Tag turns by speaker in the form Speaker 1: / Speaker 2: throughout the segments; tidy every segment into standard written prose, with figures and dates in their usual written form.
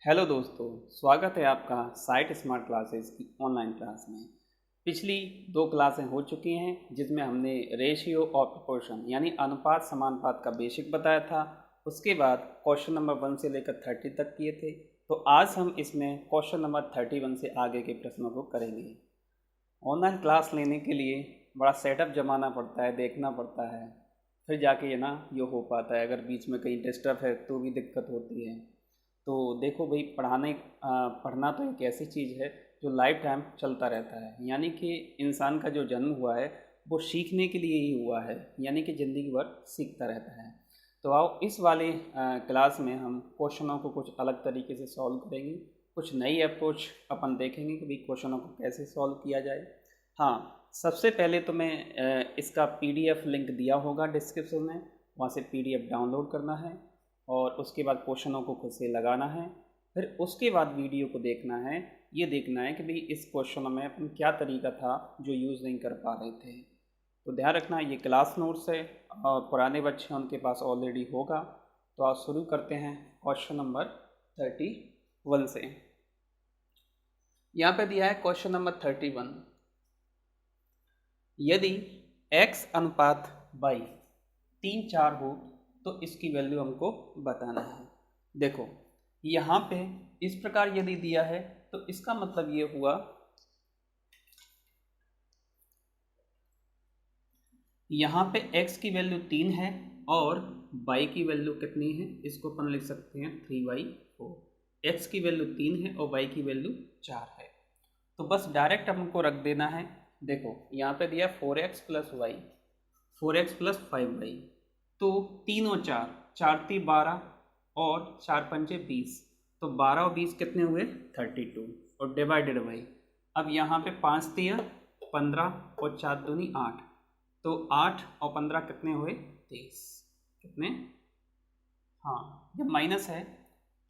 Speaker 1: Hello दोस्तों, स्वागत है आपका साइट स्मार्ट क्लासेस की ऑनलाइन क्लास में। पिछली 2 क्लासें हो चुकी हैं जिसमें हमने रेशियो और प्रोपोर्शन यानी अनुपात समानुपात का बेसिक बताया था। उसके बाद क्वेश्चन नंबर 1 से लेकर 30 तक किए थे। तो आज हम इसमें क्वेश्चन नंबर 31 से आगे के प्रश्नों को करेंगे। ऑनलाइन क्लास लेने के लिए बड़ा सेटअप जमाना पड़ता है, देखना पड़ता है, फिर जाके ये हो पाता है। अगर बीच में कहीं डिस्टर्ब है तो भी दिक्कत होती है। तो देखो भाई, पढ़ना तो एक ऐसी चीज़ है जो लाइफ टाइम चलता रहता है। यानी कि इंसान का जो जन्म हुआ है वो सीखने के लिए ही हुआ है, यानी कि ज़िंदगी भर सीखता रहता है। तो आओ इस वाले क्लास में हम क्वेश्चनों को कुछ अलग तरीके से सॉल्व करेंगे। कुछ नई अप्रोच अपन देखेंगे कि भाई क्वेश्चनों को कैसे सॉल्व किया जाए। हाँ, सबसे पहले तो मैं इसका पीडीएफ लिंक दिया होगा डिस्क्रिप्शन में, वहाँ से पीडीएफ डाउनलोड करना है और उसके बाद क्वेश्चनों को खुद से लगाना है। फिर उसके बाद वीडियो को देखना है, ये देखना है कि भाई इस क्वेश्चन में अपन क्या तरीका था जो यूज़ नहीं कर पा रहे थे। तो ध्यान रखना, ये क्लास नोट्स है और पुराने बच्चे हैं उनके पास ऑलरेडी होगा। तो आज शुरू करते हैं क्वेश्चन नंबर 31 से। यहाँ पे दिया है क्वेश्चन नंबर 31, यदि x अनुपात y 3-4 हो तो इसकी वैल्यू हमको बताना है। देखो यहाँ पे इस प्रकार यदि दिया है तो इसका मतलब ये हुआ, यहाँ पे x की वैल्यू 3 है और y की वैल्यू कितनी है, इसको अपन लिख सकते हैं 3/4। x की वैल्यू 3 है और y की वैल्यू 4 है। तो बस डायरेक्ट हमको रख देना है। देखो यहाँ पे दिया 4x plus Y, 4x plus 5y। तो 3 और 4, 4 3 12 और 4 पंचे 20। तो 12 और 20 कितने हुए 32 और डिवाइडेड बाई, अब यहाँ पे 5 3 15 और 4 दूनी 8। तो 8 और 15 कितने हुए 23। कितने, हाँ जब माइनस है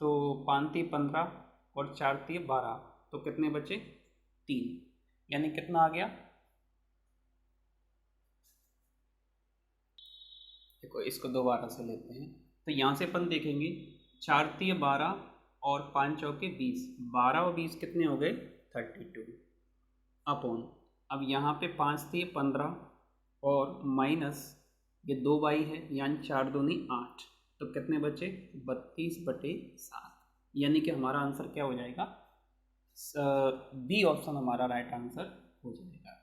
Speaker 1: तो 5 3 15 और 4 3 12, तो कितने बचे 3, यानी कितना आ गया। देखो इसको दोबारा से लेते हैं। तो यहाँ से अपन देखेंगे 4 3 12 और 5 चौके 20, 12 और 20 कितने हो गए 32 अपॉन, अब यहाँ पे 5 3 15 और माइनस ये 2y है यानी 4 दूनी 8, तो कितने बचे 32/7। यानी कि हमारा आंसर क्या हो जाएगा, बी ऑप्शन हमारा राइट आंसर हो जाएगा।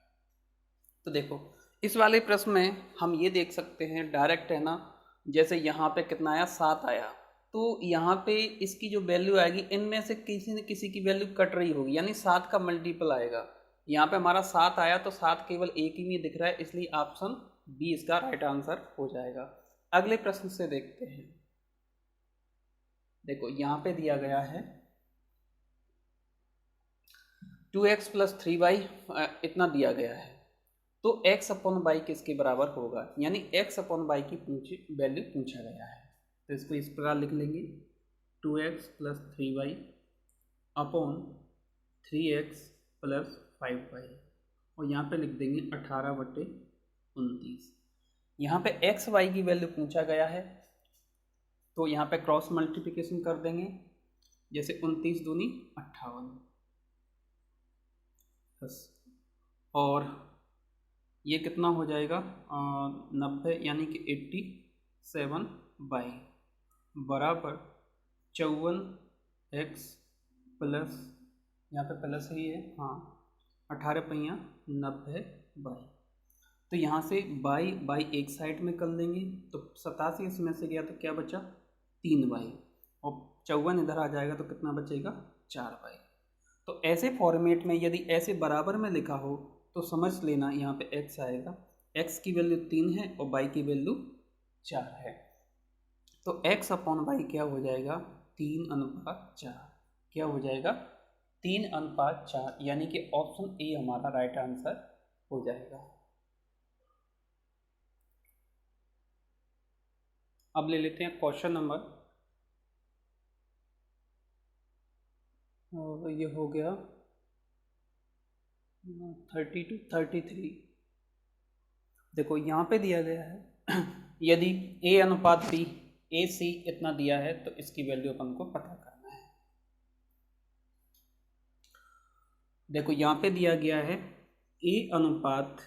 Speaker 1: तो देखो इस वाले प्रश्न में हम ये देख सकते हैं डायरेक्ट है ना, जैसे यहाँ पे कितना आया 7 आया, तो यहाँ पे इसकी जो वैल्यू आएगी इनमें से किसी न किसी की वैल्यू कट रही होगी, यानी 7 का मल्टीपल आएगा। यहाँ पे हमारा 7 आया तो 7 केवल एक ही में दिख रहा है, इसलिए ऑप्शन बी इसका राइट आंसर हो जाएगा। अगले प्रश्न से देखते हैं। देखो यहाँ पे दिया गया है 2x प्लस 3y इतना दिया गया है, तो x अपॉन बाई किसके बराबर होगा, यानी x अपॉन बाई की वैल्यू पूछा गया है। तो इसको इस प्रकार लिख लेंगे 2x plus 3y upon 3x plus 5y, और यहाँ पे लिख देंगे 18/29। यहाँ पे x y की वैल्यू पूछा गया है तो यहाँ पे क्रॉस मल्टीप्लिकेशन कर देंगे, जैसे 29 दूनी 58 बस, और ये कितना हो जाएगा 90, यानी कि 87/, बराबर 54x प्लस, यहाँ पे प्लस ही है हाँ 18 पहिया 90/। तो यहाँ से बाई एक साइड में कर लेंगे, तो 87 इसमें से गया तो क्या बचा 3y, और 54 इधर आ जाएगा तो कितना बचेगा 4y। तो ऐसे फॉर्मेट में यदि ऐसे बराबर में लिखा हो तो समझ लेना यहाँ पे x आएगा, x की वैल्यू 3 है और y की वैल्यू 4 है। तो x अपॉन y क्या हो जाएगा 3:4, क्या हो जाएगा 3:4, यानी कि ऑप्शन ए हमारा राइट आंसर हो जाएगा। अब ले लेते हैं क्वेश्चन नंबर, ये हो गया 33। देखो यहाँ पे दिया गया है यदि a अनुपात b, AC इतना दिया है तो इसकी वैल्यू अपन को पता करना है। देखो यहाँ पे दिया गया है A अनुपात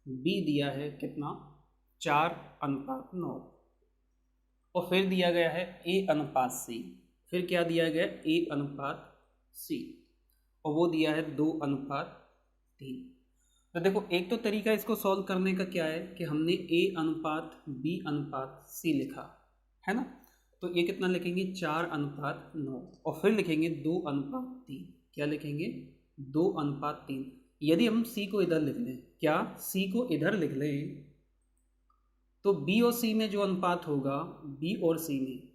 Speaker 1: B दिया है कितना 4:9 और फिर दिया गया है A अनुपात C, फिर क्या दिया गया A अनुपात C और वो दिया है 2:3। तो देखो एक तो तरीका इसको सॉल्व करने का क्या है कि हमने A अनुपात B अनुपात C लिखा है ना, तो ये कितना लिखेंगे 4:9 और फिर लिखेंगे 2:3। क्या लिखेंगे 2:3। यदि हम C को इधर लिख लें, क्या C को इधर लिख लें तो B और C में जो अनुपात होगा B और C में,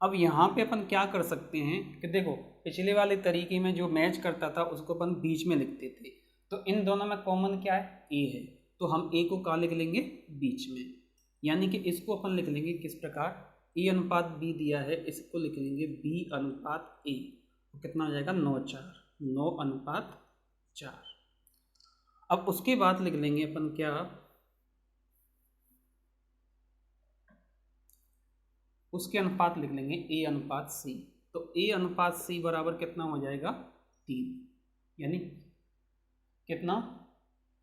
Speaker 1: अब यहाँ पे अपन क्या कर सकते हैं कि देखो पिछले वाले तरीके में जो मैच करता था उसको अपन बीच में लिखते थे, तो इन दोनों में कॉमन क्या है A है, तो हम A को कहाँ लिख लेंगे बीच में, यानी कि इसको अपन लिख लेंगे किस प्रकार A अनुपात B दिया है, इसको लिख लेंगे B अनुपात A, तो कितना हो जाएगा 9:4। अब उसके बाद लिख लेंगे अपन क्या, उसके अनुपात लिख लेंगे A अनुपात C, तो A अनुपात C बराबर कितना हो जाएगा 3, यानी कितना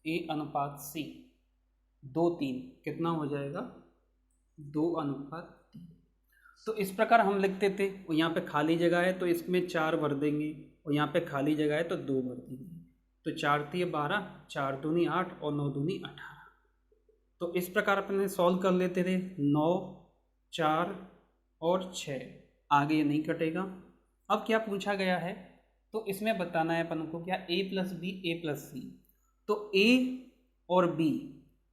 Speaker 1: A अनुपात C 2:3 कितना हो जाएगा 2:3। तो इस प्रकार हम लिखते थे, और यहाँ पे खाली जगह है तो इसमें 4 भर देंगे और यहाँ पे खाली जगह है तो 2 भर देंगे, तो 4×3 = 12, 4×2 = 8 और 9×2 = 18। तो इस प्रकार अपने सॉल्व कर लेते थे 9, 4 और 6, आगे ये नहीं कटेगा। अब क्या पूछा गया है, तो इसमें बताना है अपन को क्या A + B A + C, तो A और B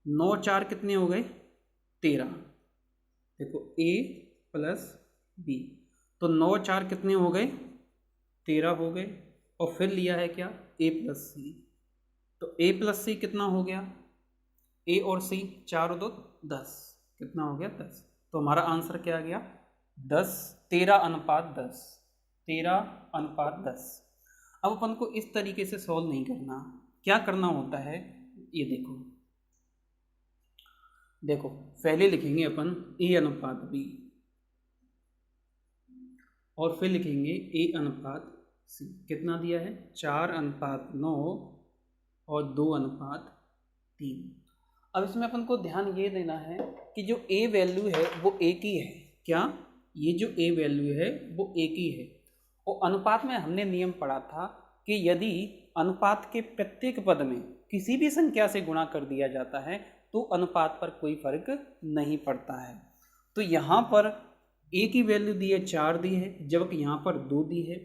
Speaker 1: 9, 4 कितने हो गए 13, देखो A + B, तो 9, 4 कितने हो गए 13 हो गए, और फिर लिया है क्या A + C, तो A + C कितना हो गया A और C 4 और 2 10, कितना हो गया 10, तो हमारा आंसर क्या आ गया 10, 13:10, 13:10। अब अपन को इस तरीके से सॉल्व नहीं करना, क्या करना होता है ये देखो पहले लिखेंगे अपन A अनुपात B और फिर लिखेंगे A अनुपात C, कितना दिया है 4:9 और 2:3। अब इसमें अपन को ध्यान ये देना है कि जो A वैल्यू है वो एक ही है, क्या ये जो A वैल्यू है वो एक ही है, और अनुपात में हमने नियम पढ़ा था कि यदि अनुपात के प्रत्येक पद में किसी भी संख्या से गुणा कर दिया जाता है तो अनुपात पर कोई फर्क नहीं पड़ता है। तो यहाँ पर A की वैल्यू दी है 4 दी है, जबकि यहाँ पर 2 दी है,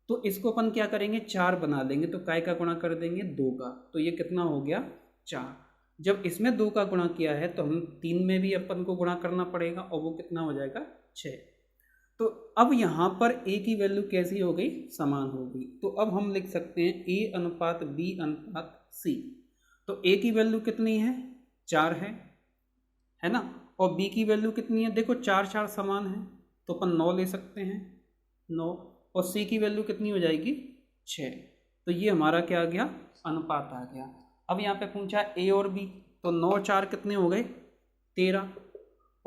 Speaker 1: तो इसको अपन क्या करेंगे 4 बना लेंगे, तो काय का गुणा कर देंगे 2 का, तो ये कितना हो गया 4। जब इसमें 2 का गुणा किया है तो हम 3 में भी अपन को गुणा करना पड़ेगा और वो कितना हो जाएगा 6। तो अब यहाँ पर A की वैल्यू कैसी हो गई समान हो गई, तो अब हम लिख सकते हैं A अनुपात B अनुपात C, तो A की वैल्यू कितनी है 4 है ना, और B की वैल्यू कितनी है, देखो 4 4 समान है तो अपन 9 ले सकते हैं 9, और C की वैल्यू कितनी हो जाएगी 6, तो ये हमारा क्या आ गया अनुपात आ गया। अब यहाँ पे पूछा है A और B, तो 9 4 कितने हो गए 13,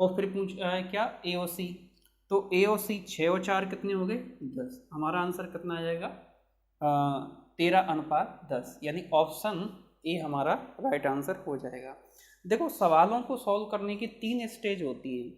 Speaker 1: और फिर पूछा है क्या A और C, तो A और C 6 और 4 कितने हो गए 10, हमारा आंसर कितना आ जाएगा 13:10, यानी ऑप्शन ए हमारा राइट आंसर हो जाएगा। देखो सवालों को सॉल्व करने की 3 स्टेज होती है,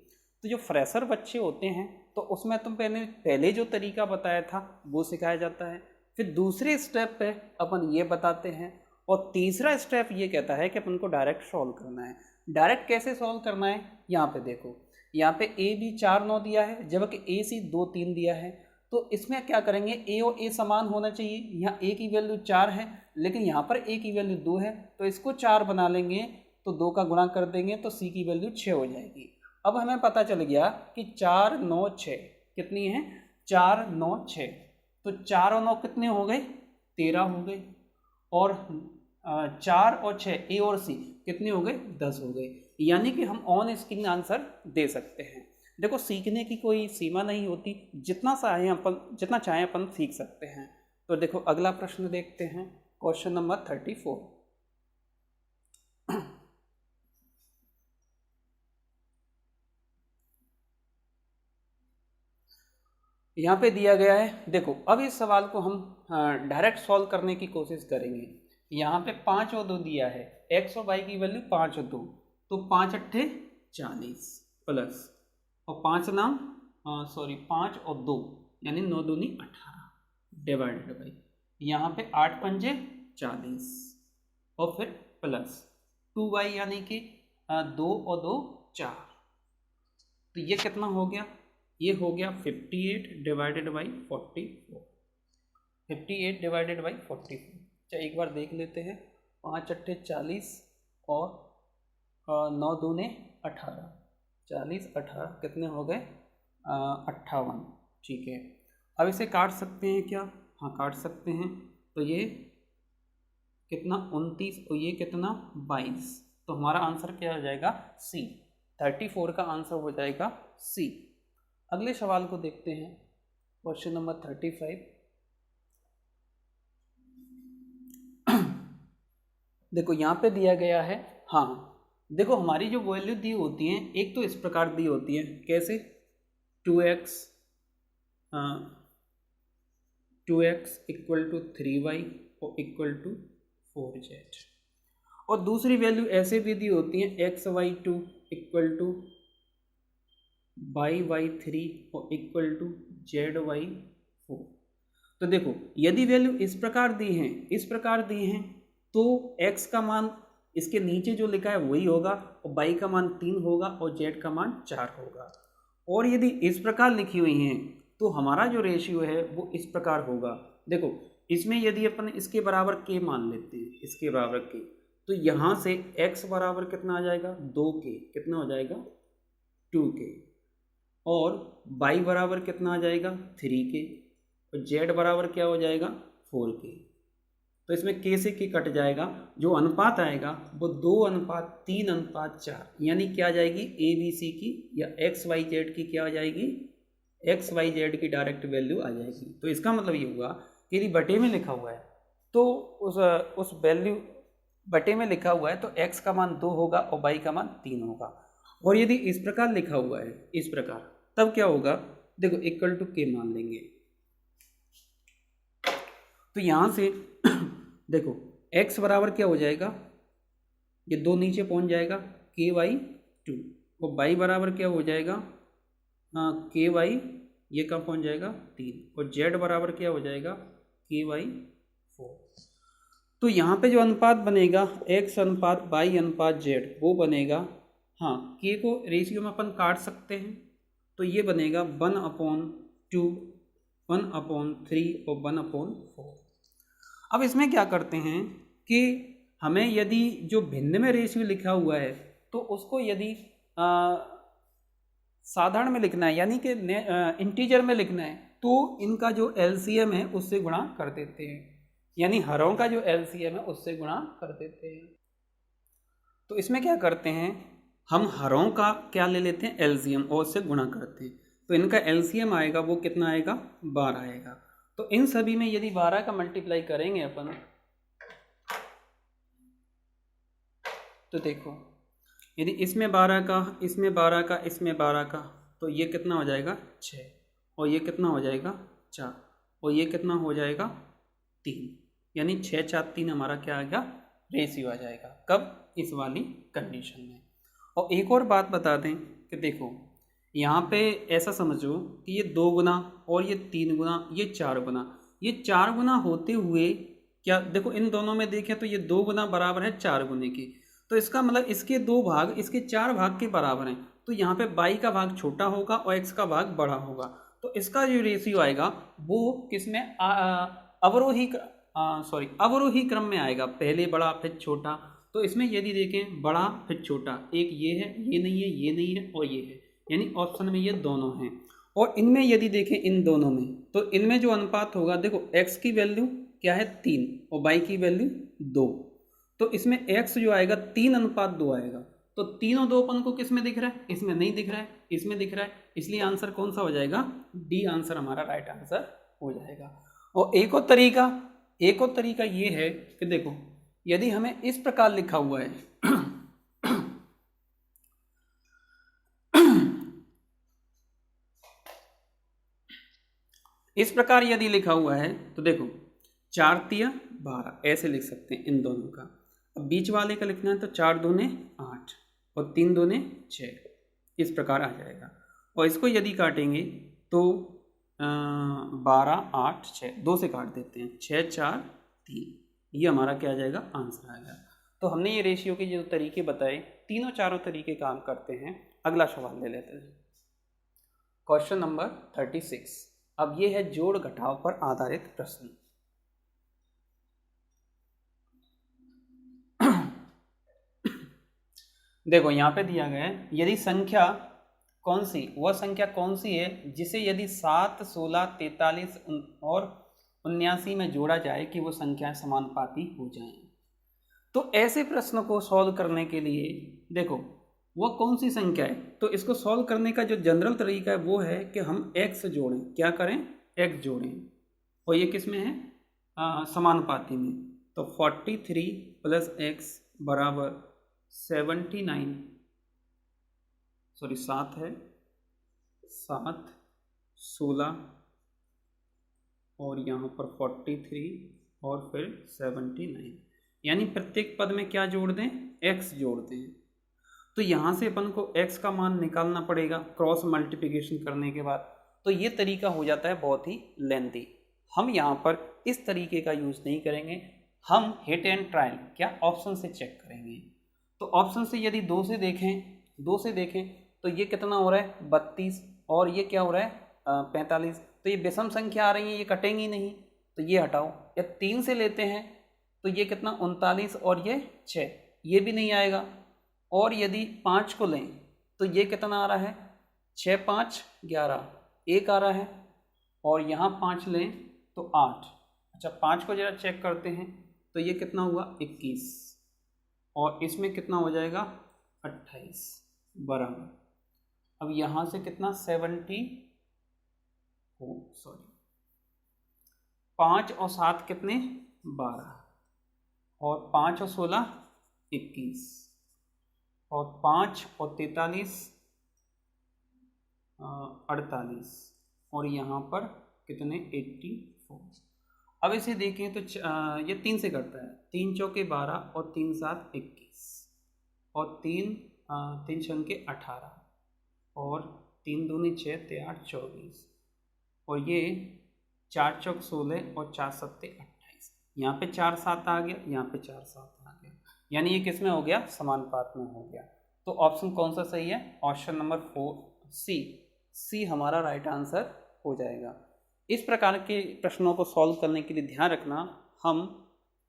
Speaker 1: तो जो फ्रेशर बच्चे होते हैं तो उसमें तुम पहले जो तरीका बताया था वो सिखाया जाता है, फिर दूसरे स्टेप पे अपन ये बताते हैं, और तीसरा स्टेप ये कहता है कि अपन को डायरेक्ट सॉल्व करना है। डायरेक्ट कैसे सॉल्व करना है, यहाँ पे देखो यहाँ पे A B 4 9 दिया है, जबकि A C 2 3 दिया है, तो इसमें क्या करेंगे A और A समान होना चाहिए, यहाँ A की वैल्यू 4 है लेकिन यहाँ पर A की वैल्यू 2 है, तो इसको 4 बना लेंगे, तो 2 का गुणा कर देंगे तो C की वैल्यू 6 हो जाएगी। अब हमें पता चल गया कि 4 9 6 कितनी है 4 9 6, तो 4 और 9 कितने हो गए 13 हो गए, और 4 और 6 A और C कितने हो गए 10 हो गए, यानी कि हम ऑन स्क्रीन आंसर दे सकते हैं। देखो सीखने की कोई सीमा नहीं होती, जितना चाहें अपन सीख सकते हैं। तो देखो अगला प्रश्न देखते हैं, क्वेश्चन नंबर 34। यहाँ पे दिया गया है, देखो अब इस सवाल को हम डायरेक्ट सॉल्व करने की कोशिश करेंगे। यहाँ पे 5 और 2 दिया है, x और y की वैल्यू 5 और 2, तो 5 अट्ठे 40 प्लस और 5 नाम 5 और 2 यानी 9 दूनी 18 डिवाइडेड बाई यहाँ पे 8 पंजे 40 और फिर प्लस 2y यानी कि 2 और 2 4, तो ये कितना हो गया, ये हो गया 58 डिवाइडेड बाई 44, 58 डिवाइडेड बाई 44। अच्छा एक बार देख लेते हैं, 5 अट्ठे 40 और 9 दूने 18, 40 18 कितने हो गए 58, ठीक है। अब इसे काट सकते हैं क्या, हाँ काट सकते हैं, तो ये कितना 29 और ये कितना 22, तो हमारा आंसर क्या हो जाएगा सी, 34 का आंसर हो जाएगा सी। अगले सवाल को देखते हैं, क्वेश्चन नंबर 35। देखो यहाँ पे दिया गया है, हाँ देखो हमारी जो वैल्यू दी होती हैं एक तो इस प्रकार दी होती है, कैसे 2x इक्वल टू 3y और इक्वल टू 4z, और दूसरी वैल्यू ऐसे भी दी होती है xy2 इक्वल टू y3 और इक्वल टू zy4। तो देखो यदि वैल्यू इस प्रकार दी हैं तो x का मान इसके नीचे जो लिखा है वही होगा और y का मान 3 होगा और z का मान 4 होगा, और यदि इस प्रकार लिखी हुई हैं तो हमारा जो रेशियो है वो इस प्रकार होगा। देखो इसमें यदि अपन इसके बराबर k मान लेते हैं, इसके बराबर k, तो यहाँ से x बराबर कितना आ जाएगा 2k, कितना हो जाएगा 2k, और y बराबर कितना आ जाएगा 3k, और z बराबर क्या हो जाएगा 4k। तो इसमें k से k कट जाएगा, जो अनुपात आएगा वो 2:3:4, यानी क्या आ जाएगी ए बी सी की या एक्स वाई जेड की क्या आ जाएगी, एक्स वाई जेड की डायरेक्ट वैल्यू आ जाएगी। तो इसका मतलब ये हुआ कि यदि बटे में लिखा हुआ है तो उस वैल्यू बटे में लिखा हुआ है तो x का मान 2 होगा और y का मान 3 होगा, और यदि इस प्रकार लिखा हुआ है इस प्रकार, तब क्या होगा, देखो इक्वल टू k मान लेंगे। तो यहाँ से देखो x बराबर क्या हो जाएगा, ये 2 नीचे पहुँच जाएगा ky2, और y बराबर क्या हो जाएगा ky, ये कहाँ पहुँच जाएगा 3, और z बराबर क्या हो जाएगा ky4। तो यहाँ पे जो अनुपात बनेगा x अनुपात y अनुपात z वो बनेगा, हाँ k को रेशियो में अपन काट सकते हैं, तो ये बनेगा 1/2, 1/3 और 1/4। अब इसमें क्या करते हैं कि हमें यदि जो भिन्न में रेशियो लिखा हुआ है तो उसको यदि साधारण में लिखना है यानी कि इंटीजर में लिखना है तो इनका जो एलसीएम है उससे गुणा कर देते हैं, यानी हरों का जो एलसीएम है उससे गुणा कर देते हैं। तो इसमें क्या करते हैं, हम हरों का क्या ले लेते हैं एलसीएम और उससे गुणा करते हैं, तो इनका एलसीएम आएगा वो कितना आएगा 12 आएगा। तो इन सभी में यदि 12 का मल्टीप्लाई करेंगे अपन, तो देखो यदि इसमें 12 का, इसमें 12 का, इसमें 12 का, तो ये कितना हो जाएगा 6, और ये कितना हो जाएगा 4, और ये कितना हो जाएगा 3, यानी 6 4 3 हमारा क्या आएगा रेशियो आ जाएगा। कब, इस वाली कंडीशन में। और एक और बात बता दें कि देखो यहाँ पे ऐसा समझो कि ये 2 गुना और ये 3 गुना, ये 4 गुना, ये 4 गुना होते हुए क्या, देखो इन दोनों में देखें तो ये 2 गुना बराबर है 4 गुने के, तो इसका मतलब इसके 2 भाग इसके 4 भाग के बराबर हैं, तो यहाँ पे y का भाग छोटा होगा और x का भाग बड़ा होगा, तो इसका जो रेशियो आएगा वो किसमें अवरोही क्रम में आएगा, पहले बड़ा फिर छोटा। तो इसमें यदि देखें बड़ा फिर छोटा, एक ये है, ये नहीं है, ये नहीं है और ये है, यानी ऑप्शन में ये दोनों हैं। और इनमें यदि देखें इन दोनों में, तो इनमें जो अनुपात होगा, देखो x की वैल्यू क्या है 3 और y की वैल्यू 2, तो इसमें x जो आएगा 3:2 आएगा, तो 3 और 2 अपन को किस में दिख रहा है, इसमें नहीं दिख रहा है, इसमें दिख रहा है, इसलिए आंसर कौन सा हो जाएगा डी आंसर हमारा राइट आंसर हो जाएगा। और एक और तरीका ये है कि देखो यदि हमें इस प्रकार लिखा हुआ है इस प्रकार यदि लिखा हुआ है तो देखो 4 तिया 12 ऐसे लिख सकते हैं इन दोनों का। अब बीच वाले का लिखना है तो 4 दूने 8 और 3 दूने 6, इस प्रकार आ जाएगा। और इसको यदि काटेंगे तो 12 8 6 2 से काट देते हैं, 6 4 3, ये हमारा क्या आ जाएगा, आंसर आएगा। तो हमने ये रेशियो के जो तरीके बताए तीनों चारों तरीके काम करते हैं। अगला सवाल ले लेते हैं, क्वेश्चन नंबर 36। अब ये है जोड़ घटाव पर आधारित प्रश्न। देखो यहाँ पे दिया गया है, यदि संख्या कौन सी, वह संख्या कौन सी है जिसे यदि 7 16 43 और 79 में जोड़ा जाए कि वो संख्याएं समानुपाती हो जाएं। तो ऐसे प्रश्न को सॉल्व करने के लिए देखो वो कौन सी संख्या है, तो इसको सॉल्व करने का जो जनरल तरीका है वो है कि हम x जोड़ें, क्या करें, x जोड़ें, और ये किस में है, समानुपाती में। तो 43 प्लस x बराबर 79, सॉरी 7 है, 7 16 और यहाँ पर 43 और फिर 79, यानी प्रत्येक पद में क्या जोड़ दें, x जोड़ दें। तो यहाँ से अपन को x का मान निकालना पड़ेगा क्रॉस मल्टीप्लिकेशन करने के बाद। तो ये तरीका हो जाता है बहुत ही लेंथी। हम यहाँ पर इस तरीके का यूज़ नहीं करेंगे, हम हिट एंड ट्रायल क्या ऑप्शन से चेक करेंगे। तो ऑप्शन से यदि 2 से देखें तो ये कितना हो रहा है 32 और ये क्या हो रहा है 45। तो ये विषम संख्या आ रही है, ये कटेंगी नहीं, तो ये हटाओ। या 3 से लेते हैं तो ये कितना 39 और ये 6, ये भी नहीं आएगा। और यदि 5 को लें तो ये कितना आ रहा है 6 5 11, 1 आ रहा है। और यहाँ 5 लें तो 8। अच्छा 5 को जरा चेक करते हैं तो ये कितना हुआ 21 और इसमें कितना हो जाएगा 28 बराबर। अब यहाँ से कितना 5 और 7 कितने 12 और 5 और 16 21 और 5 और 43 48 और यहाँ पर कितने 84। अब इसे देखें तो ये 3 से करता है, 3 चौके 12 और 3 7 21 और 3 छंके 18 और 3 दूनी 6 8 24 और ये 4 चौक 16 और 4 सत्ते 28। यहाँ पे 4 7 आ गया, यहाँ पे 4 7 आ गया, यानी ये किस में हो गया, समानुपात में हो गया। तो ऑप्शन कौन सा सही है, ऑप्शन नंबर 4 सी हमारा राइट आंसर हो जाएगा। इस प्रकार के प्रश्नों को सॉल्व करने के लिए ध्यान रखना हम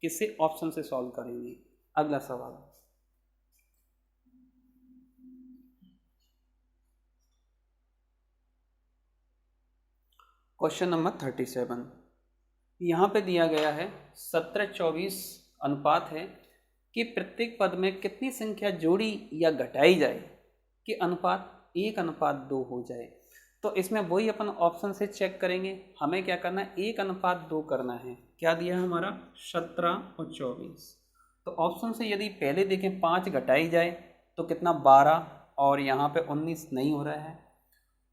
Speaker 1: किससे ऑप्शन से सॉल्व करेंगे। अगला सवाल, क्वेश्चन नंबर 37। यहाँ पे दिया गया है 17-24 अनुपात है कि प्रत्येक पद में कितनी संख्या जोड़ी या घटाई जाए कि अनुपात 1:2 हो जाए। तो इसमें वही अपन ऑप्शन से चेक करेंगे, हमें क्या करना है 1:2 करना है। क्या दिया है हमारा 17 और 24। तो ऑप्शन से यदि पहले देखें 5 घटाई जाए तो कितना 12 और यहाँ पे 19 नहीं हो रहा है,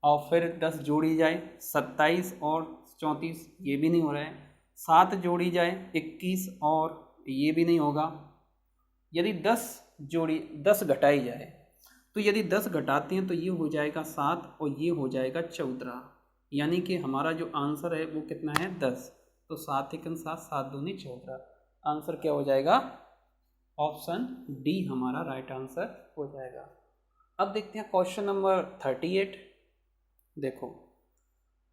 Speaker 1: और फिर 10 जोड़ी जाए 27 और 34 ये भी नहीं हो रहा है, 7 जोड़ी जाए 21 और ये भी नहीं होगा। यदि 10 घटाई जाए तो यदि 10 घटाते हैं तो ये हो जाएगा 7 और ये हो जाएगा 14, यानी कि हमारा जो आंसर है वो कितना है 10। तो 7 1 7 7 दूनी 14, आंसर क्या हो जाएगा, ऑप्शन डी हमारा राइट आंसर हो जाएगा। अब देखते हैं क्वेश्चन नंबर 38। देखो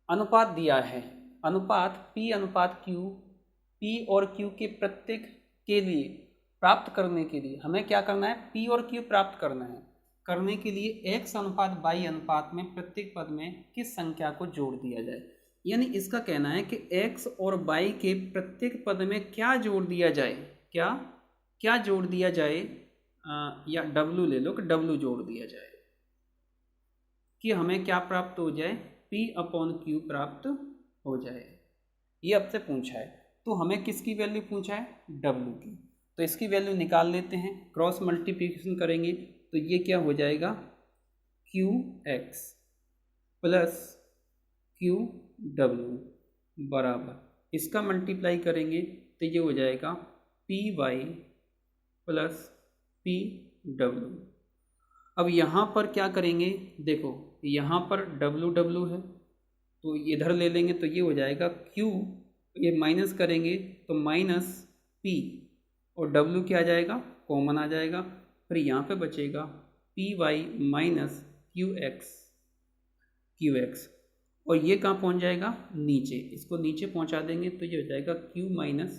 Speaker 1: अनुपात दिया है, अनुपात P/Q, P और Q के प्रत्येक के लिए प्राप्त करने के लिए हमें क्या करना है, P और Q प्राप्त करना है। करने के लिए x/y अनुपात में प्रत्येक पद में किस संख्या को जोड़ दिया जाए। यानी इसका कहना है कि x और y के प्रत्येक पद में क्या जोड़ दिया जाए, क्या जोड़ दिया जाए, या w ले लो कि w जोड़ दिया जाए कि हमें क्या प्राप्त हो जाए, P/Q प्राप्त हो जाए। ये आपसे पूछा है, तो हमें किसकी वैल्यू पूछा है, w की। तो इसकी वैल्यू निकाल लेते हैं, क्रॉस मल्टीप्लिकेशन करेंगे तो ये क्या हो जाएगा QX प्लस QW बराबर इसका मल्टीप्लाई करेंगे तो ये हो जाएगा P Y plus P W. अब यहाँ पर क्या करेंगे, देखो यहाँ पर डब्ल्यू डब्ल्यू है तो इधर ले लेंगे तो ये हो जाएगा क्यू, ये माइनस करेंगे तो माइनस पी और डब्ल्यू क्या आ जाएगा, कॉमन आ जाएगा। फिर यहाँ पे बचेगा P Y minus Q X और ये कहाँ पहुँच जाएगा, नीचे, इसको नीचे पहुँचा देंगे तो ये हो जाएगा क्यू माइनस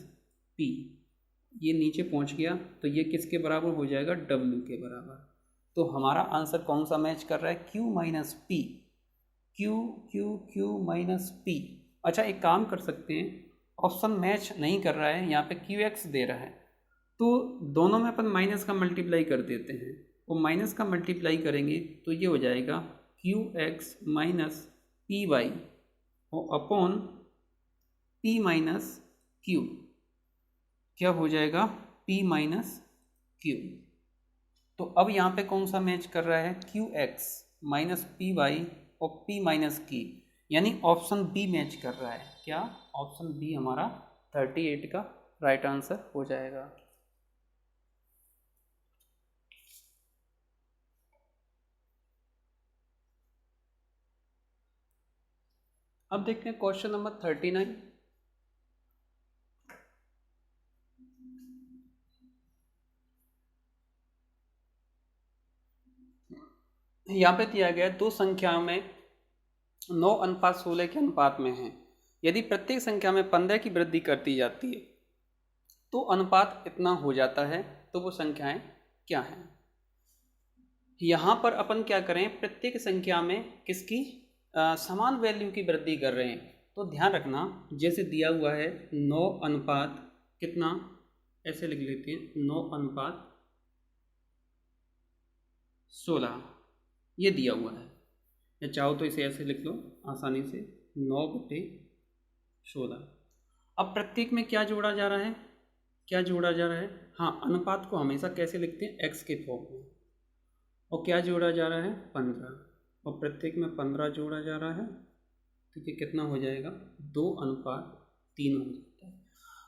Speaker 1: पी, ये नीचे पहुँच गया तो ये किसके बराबर हो जाएगा, डब्ल्यू के बराबर। तो हमारा आंसर कौन सा मैच कर रहा है, Q minus P, Q minus P. अच्छा एक काम कर सकते हैं, ऑप्शन मैच नहीं कर रहा है, यहाँ पे क्यू एक्स दे रहा है तो दोनों में अपन माइनस का मल्टीप्लाई कर देते हैं, वो माइनस का मल्टीप्लाई करेंगे तो ये हो जाएगा Q X minus P Y और अपॉन पी माइनस क्यू, क्या हो जाएगा, पी माइनस क्यू। तो अब यहाँ पे कौन सा मैच कर रहा है, Q X minus P Y और पी माइनस की, यानी ऑप्शन बी मैच कर रहा है। क्या, ऑप्शन बी हमारा 38 का राइट आंसर हो जाएगा। अब देखते हैं क्वेश्चन नंबर 39। यहाँ पे दिया गया दो संख्याओं में 9:16 के अनुपात में है, यदि प्रत्येक संख्या में 15 की वृद्धि करती जाती है तो अनुपात इतना हो जाता है, तो वो संख्याएं क्या हैं। यहाँ पर अपन क्या करें, प्रत्येक संख्या में किसकी समान वैल्यू की वृद्धि कर रहे हैं, तो ध्यान रखना जैसे दिया हुआ है 9 अनुपात कितना, ऐसे लिख लेते हैं 9:16 ये दिया हुआ है, या चाहो तो इसे ऐसे लिख लो आसानी से 9/16। अब प्रत्येक में क्या जोड़ा जा रहा है, क्या जोड़ा जा रहा है, हाँ अनुपात को हमेशा कैसे लिखते हैं, x के फॉर्म में, और क्या जोड़ा जा रहा है 15, और प्रत्येक में 15 जोड़ा जा रहा है तो ये कितना हो जाएगा 2:3 हो जाता है।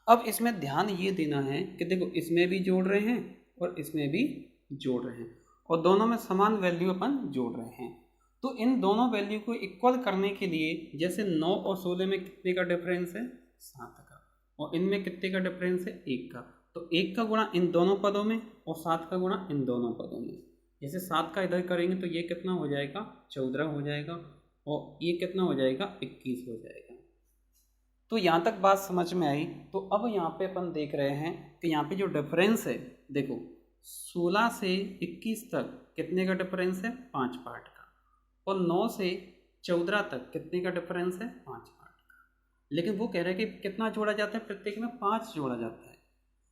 Speaker 1: अब इसमें ध्यान ये देना है कि देखो इसमें भी जोड़ रहे हैं और इसमें भी जोड़ रहे हैं और दोनों में समान वैल्यू अपन जोड़ रहे हैं, तो इन दोनों वैल्यू को इक्वल करने के लिए जैसे 9 और 16 में कितने का डिफरेंस है, 7 का, और इनमें कितने का डिफरेंस है, 1 का, तो 1 का गुणा इन दोनों पदों में और 7 का गुणा इन दोनों पदों में। जैसे 7 का इधर करेंगे तो ये कितना हो जाएगा 14 हो जाएगा और ये कितना हो जाएगा 21 हो जाएगा। तो यहाँ तक बात समझ में आई। तो अब यहाँ पे अपन देख रहे हैं कि यहाँ पे जो डिफरेंस है, देखो 16 से 21 तक कितने का डिफरेंस है, 5 पार्ट का, और 9 से 14 तक कितने का डिफरेंस है, 5 पार्ट का। लेकिन वो कह रहे हैं कि कितना जोड़ा जाता है, प्रत्येक में 5 जोड़ा जाता है,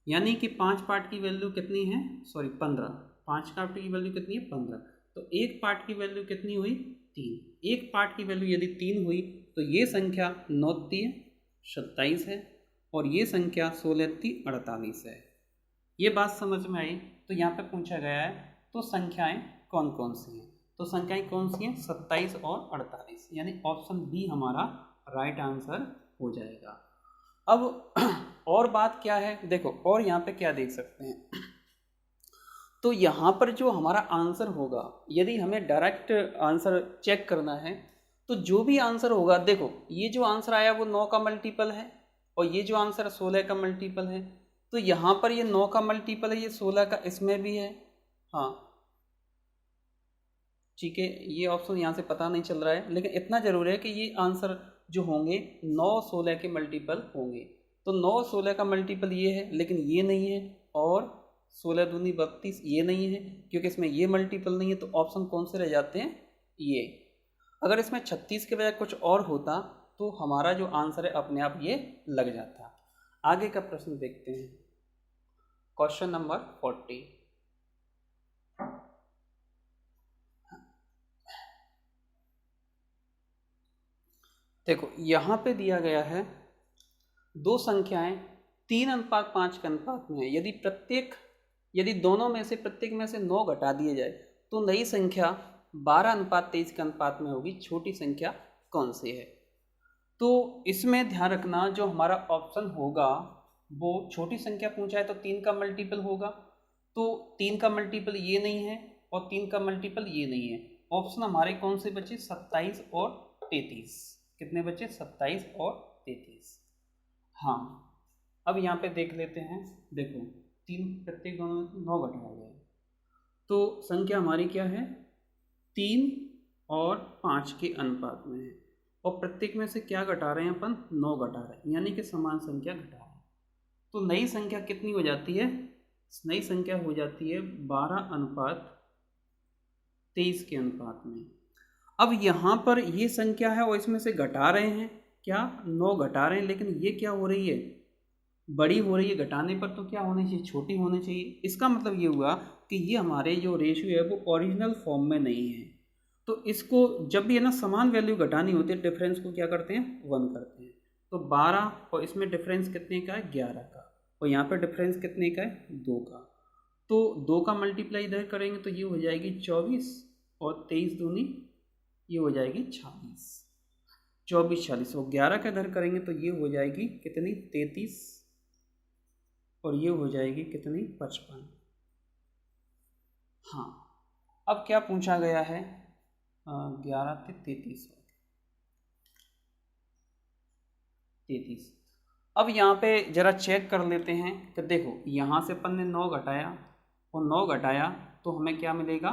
Speaker 1: यानी कि 5 पार्ट की वैल्यू कितनी है, 15, 5 पार्ट की वैल्यू कितनी है 15, तो एक पार्ट की वैल्यू कितनी हुई 3, एक पार्ट की वैल्यू यदि 3 हुई तो ये संख्या 9×3 27 है और ये संख्या 16×3 48 है। ये बात समझ में आई। तो यहाँ पे पूछा गया है तो संख्याएं कौन कौन सी हैं, तो संख्याएं कौन सी हैं 27 और 48, यानी ऑप्शन बी हमारा राइट आंसर हो जाएगा। अब और बात क्या है, देखो और यहाँ पे क्या देख सकते हैं, तो यहाँ पर जो हमारा आंसर होगा, यदि हमें डायरेक्ट आंसर चेक करना है तो जो भी आंसर होगा, देखो ये जो आंसर आया वो 9 का मल्टीपल है और ये जो आंसर 16 का मल्टीपल है, तो यहाँ पर ये 9 का मल्टीपल है, ये 16 का इसमें भी है, हाँ ठीक है, ये ऑप्शन यहाँ से पता नहीं चल रहा है, लेकिन इतना जरूर है कि ये आंसर जो होंगे 9-16 के मल्टीपल होंगे। तो 9-16 का मल्टीपल ये है, लेकिन ये नहीं है, और 16×2 32 ये नहीं है, क्योंकि इसमें ये मल्टीपल नहीं है, तो ऑप्शन कौन से रह जाते हैं, ये। अगर इसमें 36 के बजाय कुछ और होता तो हमारा जो आंसर है अपने आप ये लग जाता। आगे का प्रश्न देखते हैं, क्वेश्चन नंबर 40। देखो यहाँ पे दिया गया है दो संख्याएं 3:5 के अनुपात में है, यदि दोनों में से प्रत्येक में से 9 घटा दिए जाए तो नई संख्या 12:23 के अनुपात में होगी, छोटी संख्या कौन सी है। तो इसमें ध्यान रखना जो हमारा ऑप्शन होगा वो छोटी संख्या पूछा है तो 3 का मल्टीपल होगा, तो 3 का मल्टीपल ये नहीं है और 3 का मल्टीपल ये नहीं है। ऑप्शन हमारे कौन से बचे? 27 और 33। कितने बचे? 27 और 33। हाँ, अब यहाँ पे देख लेते हैं। देखो 3 प्रत्येक दोनों में 9 घटाया गया, तो संख्या हमारी क्या है? 3 और 5 के अनुपात में है, और प्रत्येक में से क्या घटा रहे हैं अपन? 9 घटा रहे हैं, यानी कि समान संख्या घटा रहे हैं। तो नई संख्या कितनी हो जाती है? नई संख्या हो जाती है 12 अनुपात 23 के अनुपात में। अब यहाँ पर ये संख्या है और इसमें से घटा रहे हैं क्या? 9 घटा रहे हैं, लेकिन ये क्या हो रही है? बड़ी हो रही है। घटाने पर तो क्या होनी चाहिए? छोटी होनी चाहिए। इसका मतलब ये हुआ कि ये हमारे जो रेशियो है वो ओरिजिनल फॉर्म में नहीं है। तो इसको जब भी है ना समान वैल्यू घटानी होती है, डिफरेंस को क्या करते हैं? 1 करते हैं। तो 12 और इसमें डिफरेंस कितने का है? 11 का, और यहाँ पर डिफरेंस कितने का है? 2 का। तो 2 का मल्टीप्लाई इधर करेंगे तो ये हो जाएगी 24, और 23 दूनी ये हो जाएगी 26। 24 46, और 11 का इधर करेंगे तो ये हो जाएगी कितनी? 33, और ये हो जाएगी कितनी? 55। हाँ, अब क्या पूछा गया है? 11 से 33। अब यहाँ पे जरा चेक कर लेते हैं कि देखो यहाँ से अपन ने 9 घटाया और 9 घटाया तो हमें क्या मिलेगा?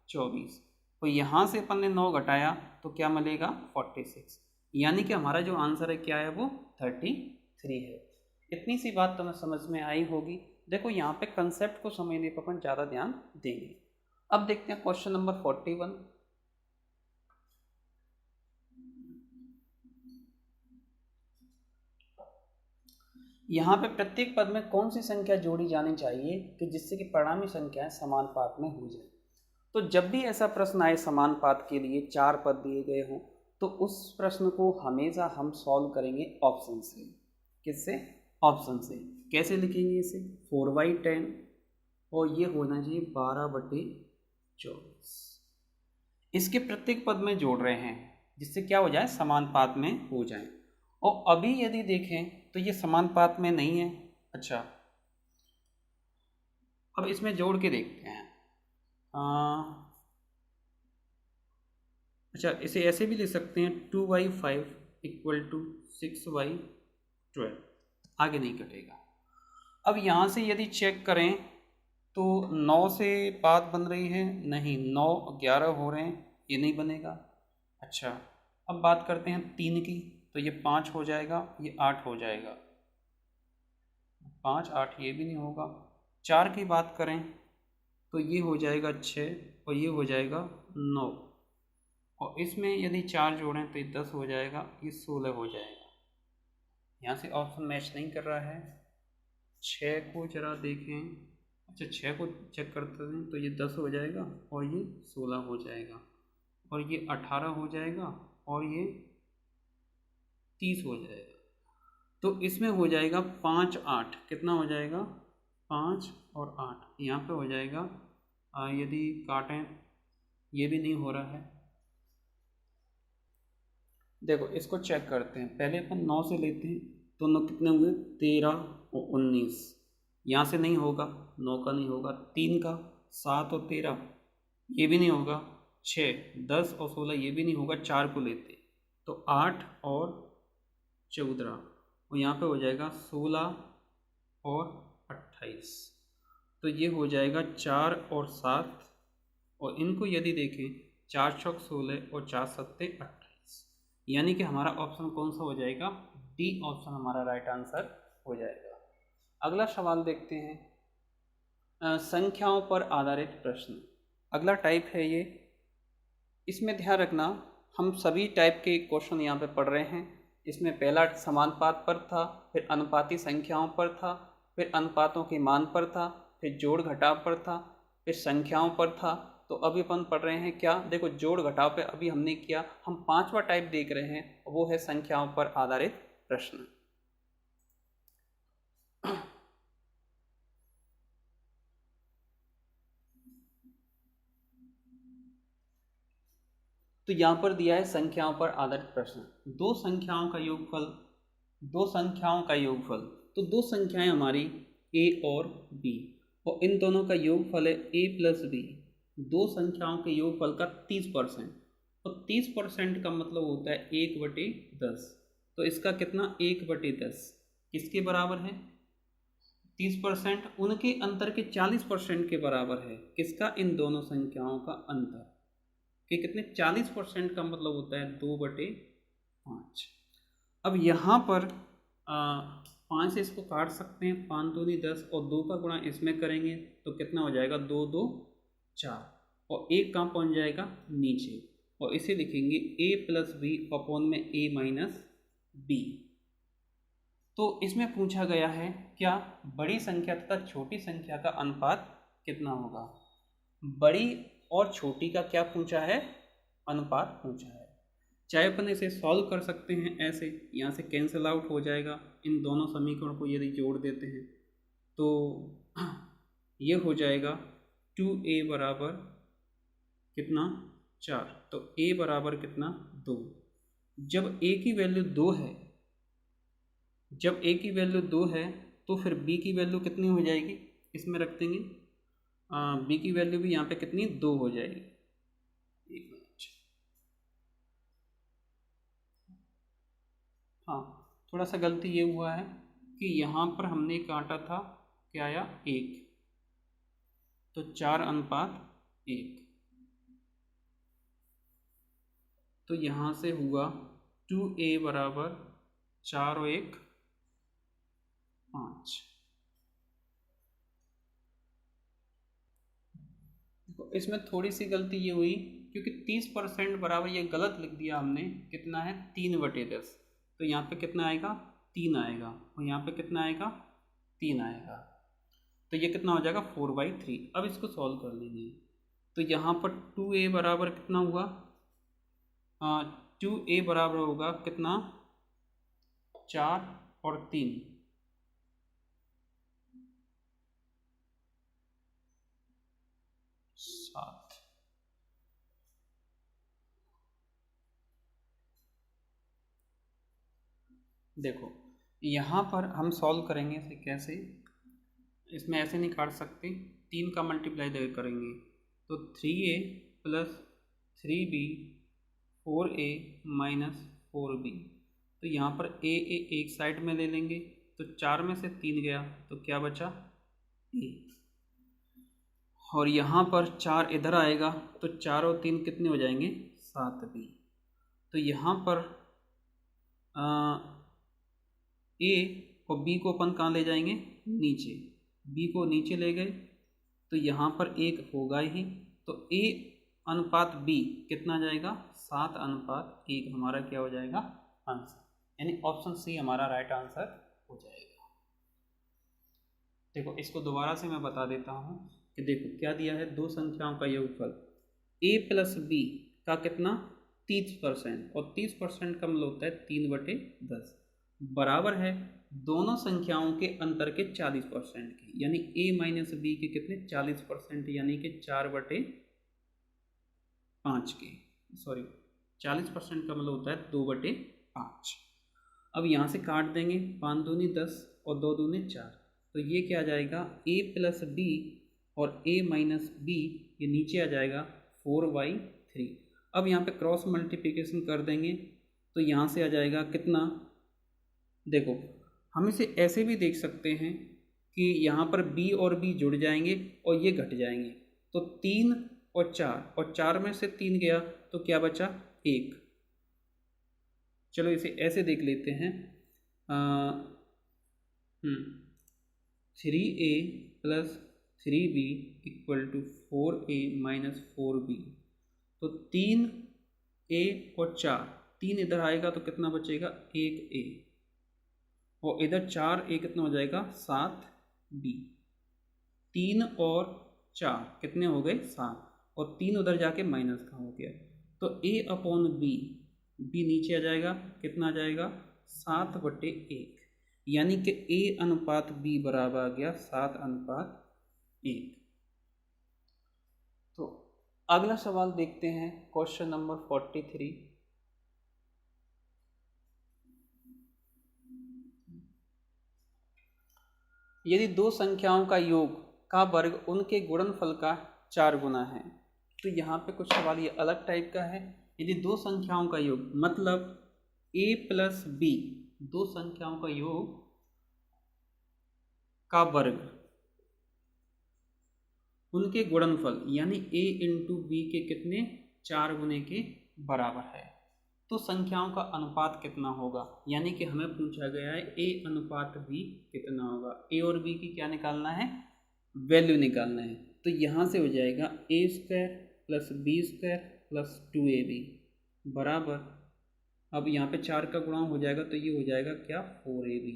Speaker 1: 24। तो यहाँ से अपन ने 9 घटाया तो क्या मिलेगा? 46। यानी कि हमारा जो आंसर है क्या है? वो 33 है। इतनी सी बात तो मैं समझ में आई होगी। देखो यहाँ पे कंसेप्ट को समझने पर अपन ज़्यादा ध्यान देंगे। अब देखते हैं क्वेश्चन नंबर 41। यहाँ पे प्रत्येक पद में कौन सी संख्या जोड़ी जानी चाहिए कि जिससे कि परिणामी संख्याएं समानुपात में हो जाए? तो जब भी ऐसा प्रश्न आए समानुपात के लिए 4 पद दिए गए हों, तो उस प्रश्न को हमेशा हम सॉल्व करेंगे ऑप्शन से। किससे? ऑप्शन से। कैसे लिखेंगे इसे? 4/10, और ये होना चाहिए 12/24। इसके प्रत्येक पद में जोड़ रहे हैं जिससे क्या हो जाए? समानुपात में हो जाए। और अभी यदि देखें तो ये समानुपात में नहीं है। अच्छा, अब इसमें जोड़ के देखते हैं। अच्छा, इसे ऐसे भी लिख सकते हैं 2/5 = 6/12। आगे नहीं कटेगा। अब यहाँ से यदि चेक करें तो 9 से बात बन रही है? नहीं, 9 11 हो रहे हैं, ये नहीं बनेगा। अच्छा, अब बात करते हैं 3 की, तो ये 5 हो जाएगा, ये 8 हो जाएगा। 5 8 ये भी नहीं होगा। 4 की बात करें तो ये हो जाएगा 6, और ये हो जाएगा 9, और इसमें यदि 4 जोड़ें तो ये 10 हो जाएगा, ये 16 हो जाएगा। यहाँ से ऑप्शन मैच नहीं कर रहा है। 6 को जरा देखें। अच्छा, 6 को चेक करते हैं तो ये 10 हो जाएगा, और ये 16 हो जाएगा, और ये 18 हो जाएगा, और ये 30 हो जाएगा। तो इसमें हो जाएगा 5 8। कितना हो जाएगा? 5 और 8 यहाँ पे हो जाएगा। यदि काटें, ये भी नहीं हो रहा है। देखो इसको चेक करते हैं। पहले अपन 9 से लेते हैं तो 9 कितने हुए? 13 और 19। यहाँ से नहीं होगा, 9 का नहीं होगा। 3 का 7 और 13 ये भी नहीं होगा। 6 10 और 16 ये भी नहीं होगा। 4 को लेते तो 8 और 14, और यहाँ पे हो जाएगा 16 और 28। तो ये हो जाएगा 4 और 7, और इनको यदि देखें 4 चौक 16 और 4 सत्ते 28, यानी कि हमारा ऑप्शन कौन सा हो जाएगा? डी ऑप्शन हमारा राइट आंसर हो जाएगा। अगला सवाल देखते हैं। संख्याओं पर आधारित प्रश्न। अगला टाइप है ये। इसमें ध्यान रखना, हम सभी टाइप के क्वेश्चन यहाँ पे पढ़ रहे हैं। इसमें पहला समानुपात पर था, फिर अनुपाती संख्याओं पर था, फिर अनुपातों के मान पर था, फिर जोड़ घटाव पर था, फिर संख्याओं पर था। तो अभी अपन पढ़ रहे हैं क्या? देखो जोड़ घटाव पे अभी हमने किया। हम 5वां टाइप देख रहे हैं, वो है संख्याओं पर आधारित प्रश्न। तो यहाँ पर दिया है संख्याओं पर आधारित प्रश्न। दो संख्याओं का योगफल, तो दो संख्याएं हमारी a और b, और इन दोनों का योगफल है a प्लस b। दो संख्याओं के योगफल का 30%, और 30% का मतलब होता है 1/10। तो इसका कितना 1/10 किसके बराबर है? 30% उनके अंतर के 40% के बराबर है। किसका? इन दोनों संख्याओं का अंतर कि कितने 40% का मतलब होता है 2/5। अब यहाँ पर 5 से इसको काट सकते हैं, 5 दूनी 10, और 2 का गुणा इसमें करेंगे तो कितना हो जाएगा 2 2 4, और 1 कहाँ पहुँच जाएगा नीचे, और इसे लिखेंगे a प्लस बी अपॉन में a माइनस बी। तो इसमें पूछा गया है क्या बड़ी संख्या तथा छोटी संख्या का अनुपात कितना होगा। बड़ी और छोटी का क्या पूछा है? अनुपात पूछा है। चाहे अपन इसे सॉल्व कर सकते हैं ऐसे, यहाँ से कैंसिल आउट हो जाएगा। इन दोनों समीकरण को यदि जोड़ देते हैं तो ये हो जाएगा 2a बराबर कितना 4, तो a बराबर कितना 2। जब a की वैल्यू 2 है, तो फिर b की वैल्यू कितनी हो जाएगी, इसमें रख देंगे। b की वैल्यू भी यहाँ पे कितनी 2 हो जाएगी। एक मिनट, हाँ थोड़ा सा गलती ये हुआ है कि यहाँ पर हमने काटा था, क्या आया 1, तो 4:1, तो यहाँ से हुआ 2a बराबर 4 और 1 5। इसमें थोड़ी सी गलती ये हुई क्योंकि 30% बराबर ये गलत लिख दिया हमने, कितना है 3/10, तो यहाँ पे कितना आएगा 3 आएगा, और यहाँ पे कितना आएगा 3 आएगा, तो ये कितना हो जाएगा 4/3। अब इसको सॉल्व कर लेंगे, तो यहाँ पर 2a बराबर कितना हुआ, 2a बराबर होगा कितना 4 और 3, 7। देखो यहाँ पर हम सॉल्व करेंगे इसे कैसे, इसमें ऐसे नहीं काट सकते, 3 का मल्टीप्लाई करेंगे तो 3a plus 3b 4a minus 4b। तो यहाँ पर a एक साइड में ले लेंगे, तो 4 में से 3 गया तो क्या बचा a, और यहाँ पर 4 इधर आएगा तो 4 और 3 कितने हो जाएंगे 7b। तो यहाँ पर a और b को अपन कहाँ ले जाएंगे नीचे, b को नीचे ले गए तो यहाँ पर 1 होगा ही, तो a अनुपात b कितना जाएगा 7:1 हमारा क्या हो जाएगा आंसर, यानी ऑप्शन सी हमारा राइट आंसर हो जाएगा। देखो इसको दोबारा से मैं बता देता हूँ कि देखो क्या दिया है, दो संख्याओं का योगफल a प्लस b का कितना 30%, और 30% का मतलब होता है 3/10 बराबर है दोनों संख्याओं के अंतर के 40% के, यानी a माइनस बी के कितने 40%, यानी कि 4/5 के, सॉरी 40% का मतलब होता है 2/5। अब यहाँ से काट देंगे, 5 दूनी 10 और 2 दूनी 4, तो ये क्या आ जाएगा a प्लस बी और a माइनस बी, ये नीचे आ जाएगा 4/3। अब यहाँ पे क्रॉस मल्टीप्लिकेशन कर देंगे तो यहाँ से आ जाएगा कितना, देखो हम इसे ऐसे भी देख सकते हैं कि यहाँ पर b और b जुड़ जाएंगे और ये घट जाएंगे, तो 3 और 4, और 4 में से 3 गया तो क्या बचा 1। चलो इसे ऐसे देख लेते हैं, 3a plus 3b equal to 4a minus 4b। तो 3a और 4, 3 इधर आएगा तो कितना बचेगा 1a, और इधर 4a कितना हो जाएगा 7b। 3 और 4 कितने हो गए 7, और 3 उधर जाके माइनस का हो गया, तो a अपॉन b, b नीचे आ जाएगा, कितना आ जाएगा 7/1, यानी कि a अनुपात b बराबर आ गया 7:1। तो अगला सवाल देखते हैं, क्वेश्चन नंबर 43। यदि दो संख्याओं का योग का वर्ग उनके गुणनफल का 4 गुना है। तो यहाँ पे कुछ सवाल ये अलग टाइप का है। यदि दो संख्याओं का योग मतलब a प्लस बी, दो संख्याओं का योग का वर्ग उनके गुणनफल यानी a इंटू बी के कितने 4 गुने के बराबर है, तो संख्याओं का अनुपात कितना होगा। यानी कि हमें पूछा गया है a अनुपात b कितना होगा। a और b की क्या निकालना है, वैल्यू निकालना है। तो यहाँ से हो जाएगा a square plus B square plus 2ab बराबर, अब यहाँ पे 4 का गुणा हो जाएगा तो ये हो जाएगा क्या 4ab।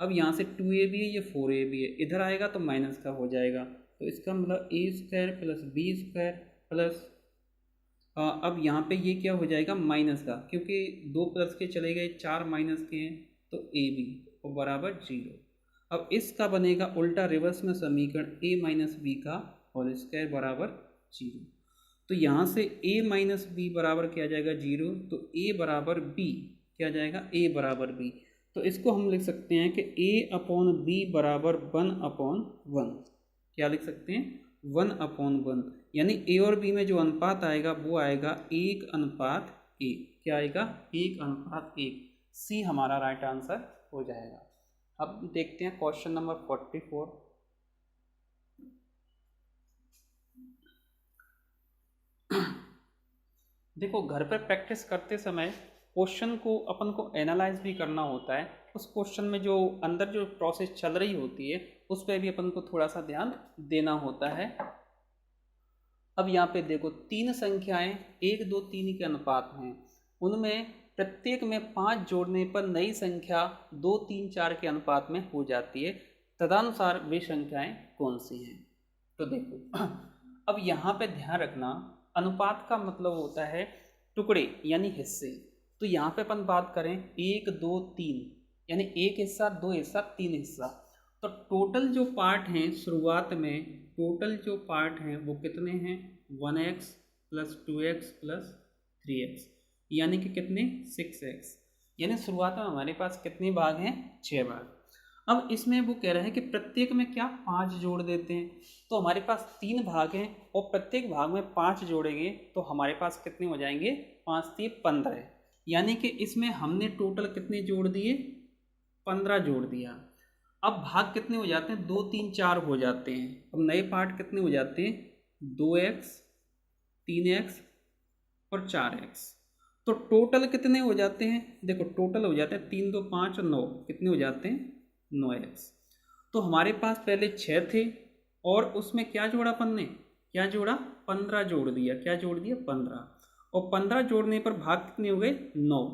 Speaker 1: अब यहाँ से 2ab है, ये 4ab है, इधर आएगा तो माइनस का हो जाएगा। तो इसका मतलब a square plus B square plus अब यहाँ पे ये क्या हो जाएगा माइनस का, क्योंकि 2 प्लस के चले गए 4 माइनस के हैं तो ab और बराबर 0। अब इसका बनेगा उल्टा रिवर्स में समीकरण a माइनस बी का होल स्क्वायर बराबर 0। तो यहाँ से a माइनस बी बराबर क्या जाएगा 0, तो a बराबर b क्या जाएगा a बराबर b। तो इसको हम लिख सकते हैं कि a अपॉन b बराबर 1/1। क्या लिख सकते हैं 1/1, यानी a और b में जो अनुपात आएगा वो आएगा 1:1। क्या आएगा 1:1। सी हमारा राइट आंसर हो जाएगा। अब देखते हैं क्वेश्चन नंबर 44। देखो घर पर प्रैक्टिस करते समय क्वेश्चन को अपन को एनालाइज भी करना होता है। उस क्वेश्चन में जो अंदर जो प्रोसेस चल रही होती है उस पर भी अपन को थोड़ा सा ध्यान देना होता है। अब यहाँ पे देखो 3 संख्याएं 1, 2, 3 के अनुपात हैं, उनमें प्रत्येक में 5 जोड़ने पर नई संख्या 2, 3, 4 के अनुपात में हो जाती है। तदनुसार वे संख्याएं कौन सी हैं। तो देखो अब यहाँ पे ध्यान रखना, अनुपात का मतलब होता है टुकड़े यानी हिस्से। तो यहाँ पे अपन बात करें 1, 2, 3 यानी 1 हिस्सा, 2 हिस्सा, 3 हिस्सा। तो टोटल जो पार्ट हैं शुरुआत में, टोटल जो पार्ट हैं वो कितने हैं 1x plus 2x plus 3x, यानी कि कितने 6x। यानी शुरुआत में हमारे पास कितने भाग हैं 6 भाग। अब इसमें वो कह रहे हैं कि प्रत्येक में क्या 5 जोड़ देते हैं। तो हमारे पास 3 भाग हैं और प्रत्येक भाग में 5 जोड़ेंगे तो हमारे पास कितने हो जाएंगे 5 3 15। यानी कि इसमें हमने टोटल कितने जोड़ दिए 15 जोड़ दिया। अब भाग कितने हो जाते हैं 2, 3, 4 हो जाते हैं। अब नए पार्ट कितने हो जाते हैं 2x, 3x और 4x। तो टोटल कितने हो जाते हैं, देखो टोटल हो जाते हैं 3, 2, 5 और 9, कितने हो जाते हैं 9x। तो हमारे पास पहले 6 थे और उसमें क्या जोड़ा अपन ने, क्या जोड़ा 15 जोड़ दिया। क्या जोड़ दिया 15, और 15 जोड़ने पर भाग कितने हो गए 9।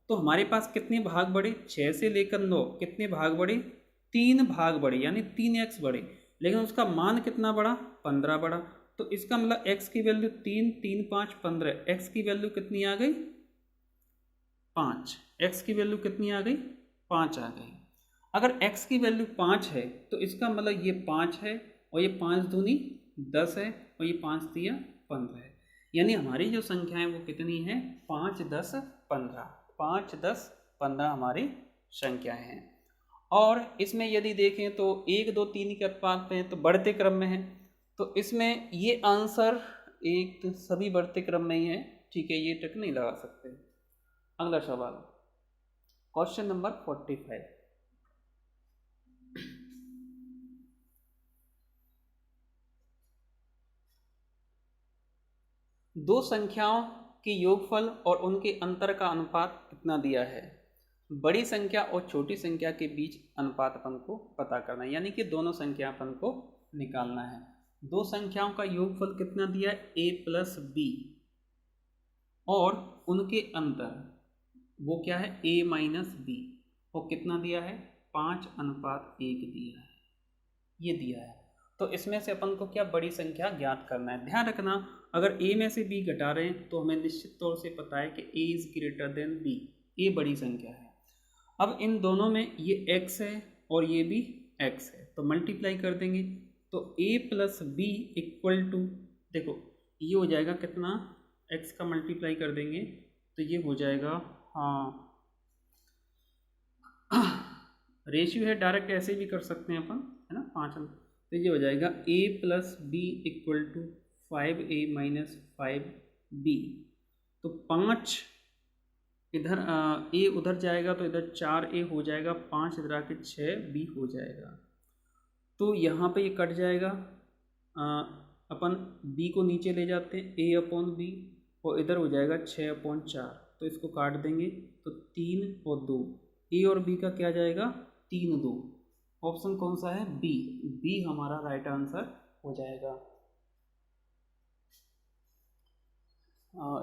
Speaker 1: तो हमारे पास कितने भाग बढ़े 6 से लेकर 9, कितने भाग बढ़े 3 भाग बढ़े, यानी 3x बढ़े। लेकिन उसका मान कितना बढ़ा 15 बढ़ा। तो इसका मतलब x की वैल्यू 3, 3, 5, 15, x की वैल्यू कितनी आ गई 5। x की वैल्यू कितनी आ गई 5 आ गई। अगर x की वैल्यू 5 है तो इसका मतलब ये 5 है और ये 5 दूनी 10 है और ये 5 दिया 15 है। यानी हमारी जो संख्या है वो कितनी है 5, 10, 15। 5, 10, 15 हमारी संख्याएं हैं। और इसमें यदि देखें तो 1, 2, 3 के अनुपात में तो बढ़ते क्रम में है। तो इसमें ये आंसर एक तो सभी बढ़ते क्रम में ही है, ठीक है, ये ट्रिक नहीं लगा सकते। अगला सवाल क्वेश्चन नंबर 45। दो संख्याओं के योगफल और उनके अंतर का अनुपात कितना दिया है। बड़ी संख्या और छोटी संख्या के बीच अनुपात अपन को पता करना है, यानी कि दोनों संख्या अपन को निकालना है। दो संख्याओं का योगफल कितना दिया है a प्लस बी और उनके अंतर वो क्या है a माइनस बी, और कितना दिया है 5:1 दिया है, ये दिया है। तो इसमें से अपन को क्या बड़ी संख्या ज्ञात करना है। ध्यान रखना अगर a में से b घटा रहे हैं तो हमें निश्चित तौर से पता है कि a is greater than b, a बड़ी संख्या है। अब इन दोनों में ये x है और ये भी x है, तो मल्टीप्लाई कर देंगे तो a plus B equal to, देखो ये हो जाएगा कितना, x का मल्टीप्लाई कर देंगे तो ये हो जाएगा, हाँ रेशियो है, डायरेक्ट ऐसे भी कर सकते हैं अपन, है ना, 5 अंक। तो ये हो जाएगा a plus B equal to 5a minus 5b। तो 5 इधर a उधर जाएगा तो इधर 4a हो जाएगा, 5 इधर आके 6b हो जाएगा। तो यहाँ पे ये कट जाएगा, अपन b को नीचे ले जाते हैं, a अपॉन b, और इधर हो जाएगा 6/4। तो इसको काट देंगे तो 3 और 2, a और b का क्या जाएगा, 3 2। ऑप्शन कौन सा है, बी, बी हमारा राइट आंसर हो जाएगा।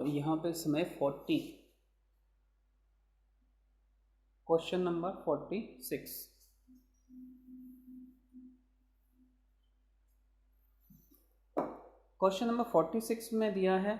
Speaker 1: यहाँ पे समय 40, क्वेश्चन नंबर 46। क्वेश्चन नंबर 46 में दिया है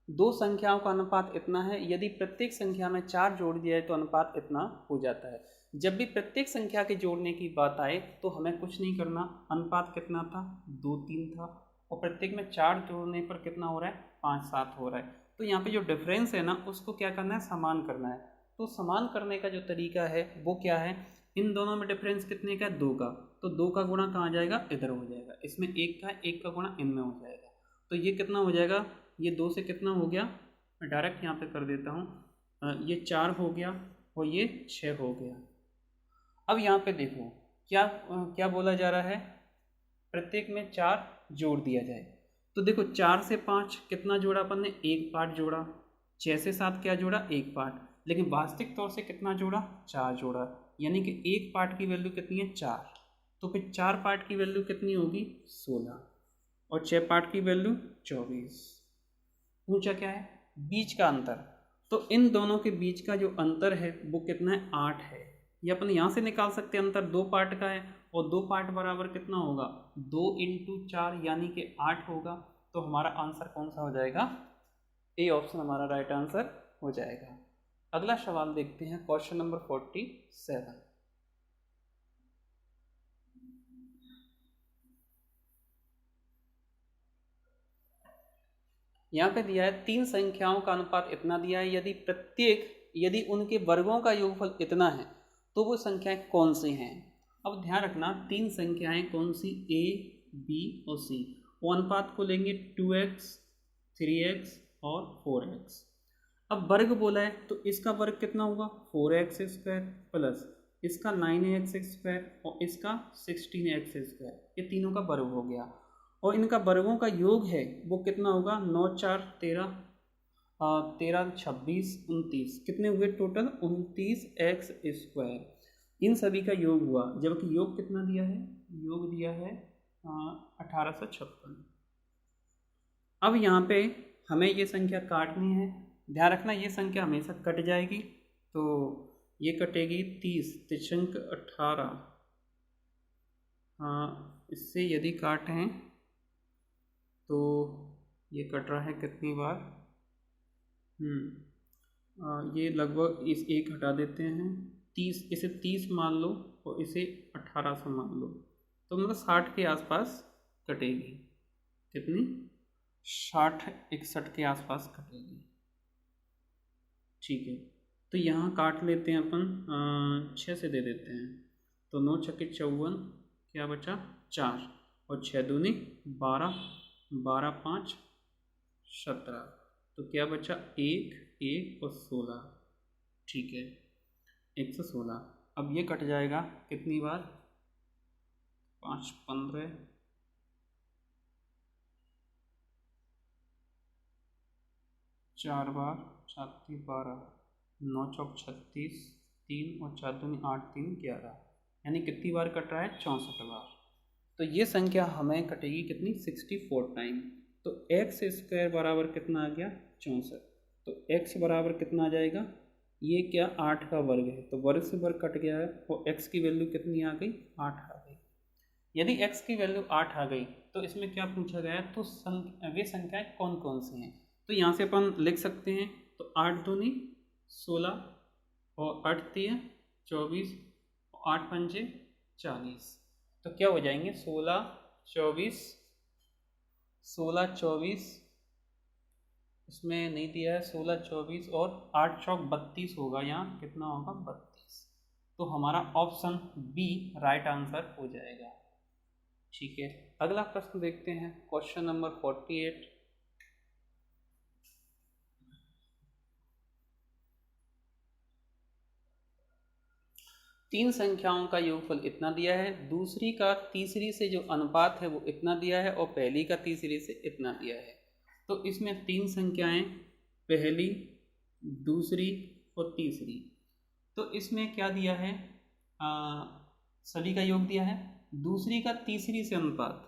Speaker 1: दो संख्याओं का अनुपात इतना है, यदि प्रत्येक संख्या में 4 जोड़ दिया है तो अनुपात इतना हो जाता है। जब भी प्रत्येक संख्या के जोड़ने की बात आए तो हमें कुछ नहीं करना, अनुपात कितना था, 2 3 था, और प्रत्येक में 4 जोड़ने पर कितना हो रहा है, 5 7 हो रहा है। तो यहाँ पे जो डिफरेंस है ना उसको क्या करना है, समान करना है। तो समान करने का जो तरीका है वो क्या है, इन दोनों में डिफरेंस कितने का है, 2 का। तो 2 का गुणा कहाँ जाएगा, इधर हो जाएगा। इसमें 1 का है, 1 का गुणा इनमें हो जाएगा। तो ये कितना हो जाएगा, ये 2 से कितना हो गया, मैं डायरेक्ट यहाँ पे कर देता हूँ, ये 4 हो गया और ये 6 हो गया। अब यहाँ पे देखो क्या बोला जा रहा है, प्रत्येक में 4 जोड़ दिया जाए। तो देखो 4 से 5 कितना जोड़ा अपन ने, 1 पार्ट जोड़ा। 6 से 7 क्या जोड़ा, 1 पार्ट। लेकिन वास्तविक तौर से कितना जोड़ा, 4 जोड़ा। यानी कि 1 पार्ट की वैल्यू कितनी है, 4। तो फिर 4 पार्ट की वैल्यू कितनी होगी, 16, और 6 पार्ट की वैल्यू 24। पूछा क्या है, बीच का अंतर। तो इन दोनों के बीच का जो अंतर है वो कितना है, 8 है। ये अपन यहाँ से निकाल सकते हैं, अंतर 2 पार्ट का है, और 2 पार्ट बराबर कितना होगा, 2 × 4 यानी कि 8 होगा। तो हमारा आंसर कौन सा हो जाएगा, ए ऑप्शन हमारा राइट आंसर हो जाएगा। अगला सवाल देखते हैं, क्वेश्चन नंबर 47। यहाँ पे दिया है 3 संख्याओं का अनुपात इतना दिया है, यदि उनके वर्गों का योगफल इतना है तो वो संख्याएं कौन सी हैं। अब ध्यान रखना 3 संख्याएं कौन सी, a, b और c। वो अनुपात को लेंगे 2x, 3x और 4x। अब वर्ग बोला है तो इसका वर्ग कितना होगा, 4x² प्लस इसका 9x² और इसका 16x²। ये तीनों का वर्ग हो गया, और इनका वर्गों का योग है वो कितना होगा, 9 4 13, 13 26 29, कितने हुए टोटल, 29x²। इन सभी का योग हुआ, जबकि योग कितना दिया है, योग दिया है 1856। अब यहाँ पे हमें ये संख्या काटनी है। ध्यान रखना ये संख्या हमेशा कट जाएगी, तो ये कटेगी 30 तिशंक 18। इससे यदि काटें तो ये कट रहा है कितनी बार, ये लगभग इस 1 हटा देते हैं, 30, इसे 30 मान लो और इसे 1800 मान लो, तो मतलब 60 के आसपास कटेगी। कितनी, 60 61 के आसपास कटेगी। ठीक है, तो यहाँ काट लेते हैं अपन, 6 से दे देते हैं, तो 9 छक्के 54, क्या बचा 4, और 6 दूनी 12, 12 5 17, तो क्या बचा 1 1 और 16। ठीक है, 116। अब ये कट जाएगा कितनी बार, 5 15, 4 बार, 7 3 12, 9 चौक 36, 3 और 4 दूनी 8 3 11, यानी कितनी बार कट रहा है, 64 बार। तो ये संख्या हमें कटेगी कितनी, 64 टाइम। तो x² बराबर कितना आ गया, 64। तो x बराबर कितना आ जाएगा, ये क्या 8 का वर्ग है, तो वर्ग से वर्ग कट गया है, और x की वैल्यू कितनी आ गई, 8 आ गई। यदि x की वैल्यू 8 आ गई तो इसमें क्या पूछा गया है, तो वे संख्याएं कौन कौन सी हैं। तो यहाँ से अपन लिख सकते हैं, तो 8 दूनी 16, और 8 3 24, 8 5 40, तो क्या हो जाएंगे 16 24, 16 24 इसमें नहीं दिया है, 16 24 और 8 चौक 32 होगा, यहाँ कितना होगा 32। तो हमारा ऑप्शन बी राइट आंसर हो जाएगा। ठीक है, अगला प्रश्न देखते हैं, क्वेश्चन नंबर 48। तीन संख्याओं का योगफल इतना दिया है, दूसरी का तीसरी से जो अनुपात है वो इतना दिया है, और पहली का तीसरी से इतना दिया है। तो इसमें तीन संख्याएं, पहली, दूसरी और तीसरी। तो इसमें क्या दिया है, सभी का योग दिया है। दूसरी का तीसरी से अनुपात,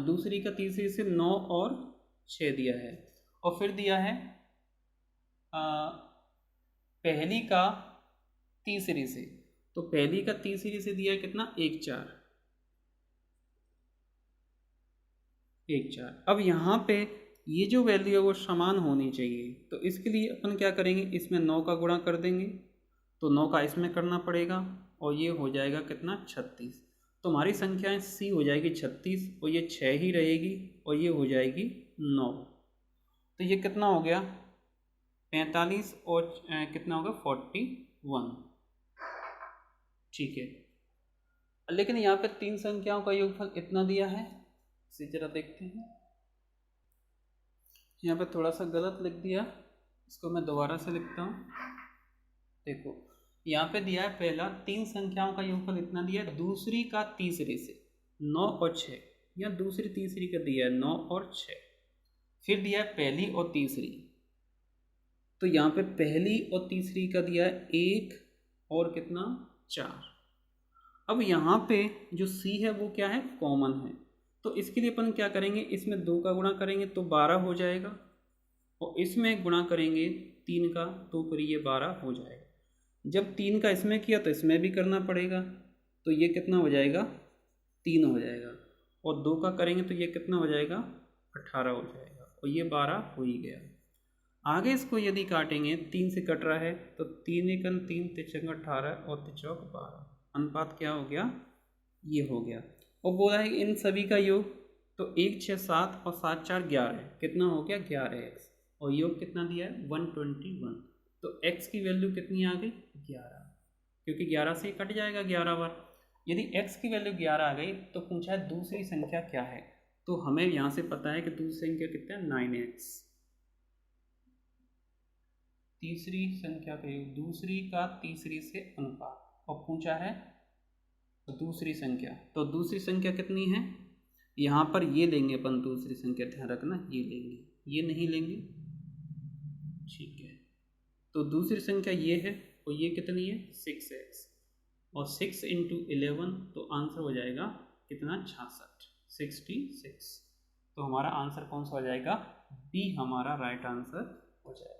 Speaker 1: दूसरी का तीसरी से 9 और 6 दिया है, और फिर दिया है पहली का तीसरी से। तो पहली का तीसरी से दिया है कितना, 1 4, 1 4। अब यहाँ पे ये जो वैल्यू है वो समान होनी चाहिए, तो इसके लिए अपन क्या करेंगे, इसमें 9 का गुणा कर देंगे, तो 9 का इसमें करना पड़ेगा, और ये हो जाएगा कितना 36। तो हमारी संख्याएं सी हो जाएगी 36, और ये 6 ही रहेगी, और ये हो जाएगी 9। तो ये कितना हो गया 45, और कितना होगा 41। ठीक है, लेकिन यहाँ पे तीन संख्याओं का योगफल इतना दिया है, इसे जरा देखते हैं। यहाँ पे थोड़ा सा गलत लिख दिया, इसको मैं दोबारा से लिखता हूँ। देखो यहाँ पे दिया है, पहला तीन संख्याओं का योगफल इतना दिया है, दूसरी का तीसरे से 9 और 6, या दूसरी तीसरी का दिया है 9 और 6। फिर दिया है पहली और तीसरी, तो यहाँ पे पहली और तीसरी का दिया है 1 और कितना 4। अब यहाँ पे जो सी है वो क्या है, कॉमन है, तो इसके लिए अपन क्या करेंगे, इसमें 2 का गुणा करेंगे तो 12 हो जाएगा, और इसमें गुणा करेंगे 3 का, तो फिर ये 12 हो जाएगा। जब 3 का इसमें किया तो इसमें भी करना पड़ेगा, तो ये कितना हो जाएगा 3 हो जाएगा, और 2 का करेंगे तो ये कितना हो जाएगा 18 हो जाएगा, और ये 12 हो ही गया। आगे इसको यदि काटेंगे, 3 से कट रहा है, तो 3 एकन 3, 3 18 और 3 चौक 12, अनुपात क्या हो गया, ये हो गया। और बोला है इन सभी का योग, तो 1 6 7 और 7 4 11, कितना हो गया 11x, और योग कितना दिया है 121। तो x की वैल्यू कितनी आ गई 11, क्योंकि 11 से कट जाएगा 11 बार। यदि x की वैल्यू 11 आ गई, तो पूछा है दूसरी संख्या क्या है, तो हमें यहाँ से पता है कि दूसरी संख्या कितना है 9x। तीसरी संख्या का योग, दूसरी का तीसरी से अनुपात, और पूछा है दूसरी संख्या, तो दूसरी संख्या कितनी है, यहाँ पर ये लेंगे अपन दूसरी संख्या, ध्यान रखना ये लेंगे, ये नहीं लेंगे। ठीक है, तो दूसरी संख्या ये है, और ये कितनी है 6x, और 6 इंटू 11, तो आंसर हो जाएगा कितना 66। तो हमारा आंसर कौन सा हो जाएगा, बी हमारा राइट आंसर हो जाएगा।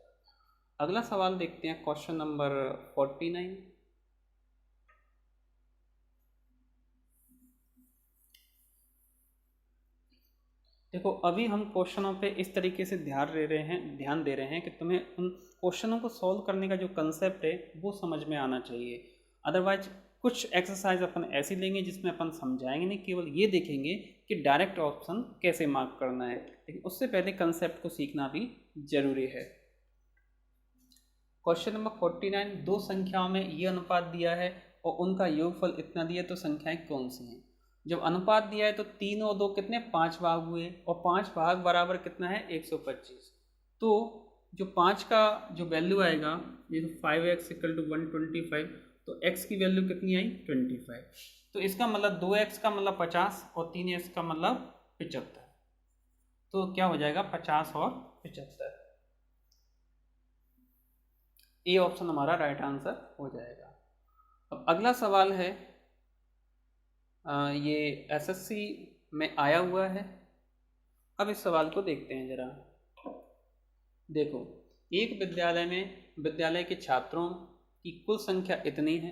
Speaker 1: अगला सवाल देखते हैं, क्वेश्चन नंबर 49। देखो अभी हम क्वेश्चनों पे इस तरीके से ध्यान दे रहे हैं कि तुम्हें उन क्वेश्चनों को सॉल्व करने का जो कंसेप्ट है वो समझ में आना चाहिए। अदरवाइज कुछ एक्सरसाइज अपन ऐसी लेंगे जिसमें अपन समझाएंगे नहीं, केवल ये देखेंगे कि डायरेक्ट ऑप्शन कैसे मार्क करना है, लेकिन उससे पहले कंसेप्ट को सीखना भी जरूरी है। क्वेश्चन नंबर 49, दो संख्याओं में ये अनुपात दिया है और उनका योगफल इतना दिया, तो संख्याएं कौन सी हैं। जब अनुपात दिया है तो 3 और 2 कितने 5 भाग हुए, और 5 भाग बराबर कितना है 125। तो जो 5 का जो वैल्यू आएगा, ये 5x इक्वल टू 125, तो x की वैल्यू कितनी आई 25। तो इसका मतलब 2x का मतलब 50 और 3x का मतलब 75। तो क्या हो जाएगा 50 और 75। ए ऑप्शन हमारा राइट आंसर हो जाएगा। अब अगला सवाल है, ये एसएससी में आया हुआ है। अब इस सवाल को देखते हैं जरा। देखो, एक विद्यालय के छात्रों की कुल संख्या इतनी है,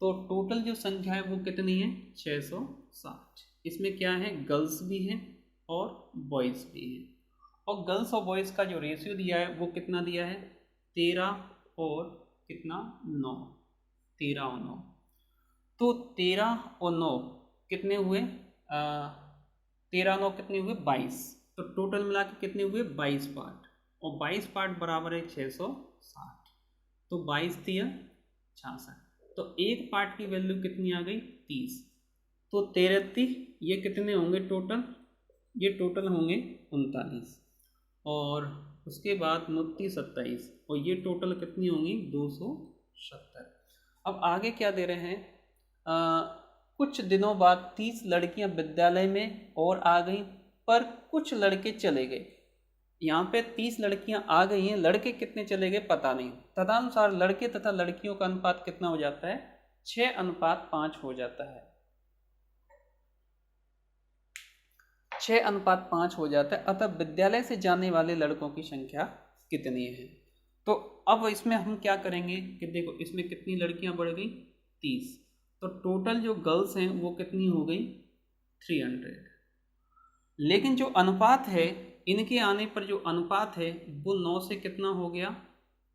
Speaker 1: तो टोटल जो संख्या है वो कितनी है 660। इसमें क्या है, गर्ल्स भी हैं और बॉयज़ भी हैं, और गर्ल्स और बॉयज़ का जो रेशियो दिया है वो कितना दिया है 13 और कितना 9, 13 और 9। तो 13 और 9 कितने हुए, 13 9 कितने हुए 22। तो टोटल मिला के कितने हुए 22 पार्ट, और 22 पार्ट बराबर है 660, तो 22 दिया 66, तो एक पार्ट की वैल्यू कितनी आ गई 30, तो 13 ये कितने होंगे टोटल, ये टोटल होंगे 39, और उसके बाद 29 27, और ये टोटल कितनी होंगी 270। अब आगे क्या दे रहे हैं, कुछ दिनों बाद 30 लड़कियां विद्यालय में और आ गई, पर कुछ लड़के चले गए। यहाँ पे 30 लड़कियां आ गई हैं, लड़के कितने चले गए पता नहीं। तदनुसार लड़के तथा लड़कियों का अनुपात कितना हो जाता है, 6:5 हो जाता है, 6:5 हो जाता है। अतः विद्यालय से जाने वाले लड़कों की संख्या कितनी है। तो अब इसमें हम क्या करेंगे कि देखो इसमें कितनी लड़कियां बढ़ गई 30, तो टोटल जो गर्ल्स हैं वो कितनी हो गई 300, लेकिन जो अनुपात है इनके आने पर जो अनुपात है वो 9 से कितना हो गया,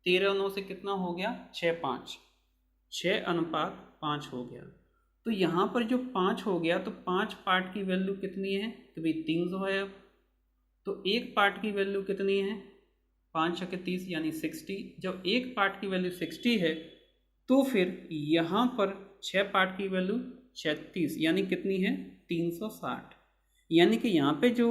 Speaker 1: 13 9 से कितना हो गया 6:5, 6:5 हो गया। तो यहाँ पर जो 5 हो गया, तो 5 पार्ट की वैल्यू कितनी है, तो भाई 300 है। अब तो एक पार्ट की वैल्यू कितनी है, 5 × 30 यानी 60। जब एक पार्ट की वैल्यू 60 है तो फिर यहाँ पर 6 पार्ट की वैल्यू 36 यानी कितनी है 360, यानी कि यहाँ पे जो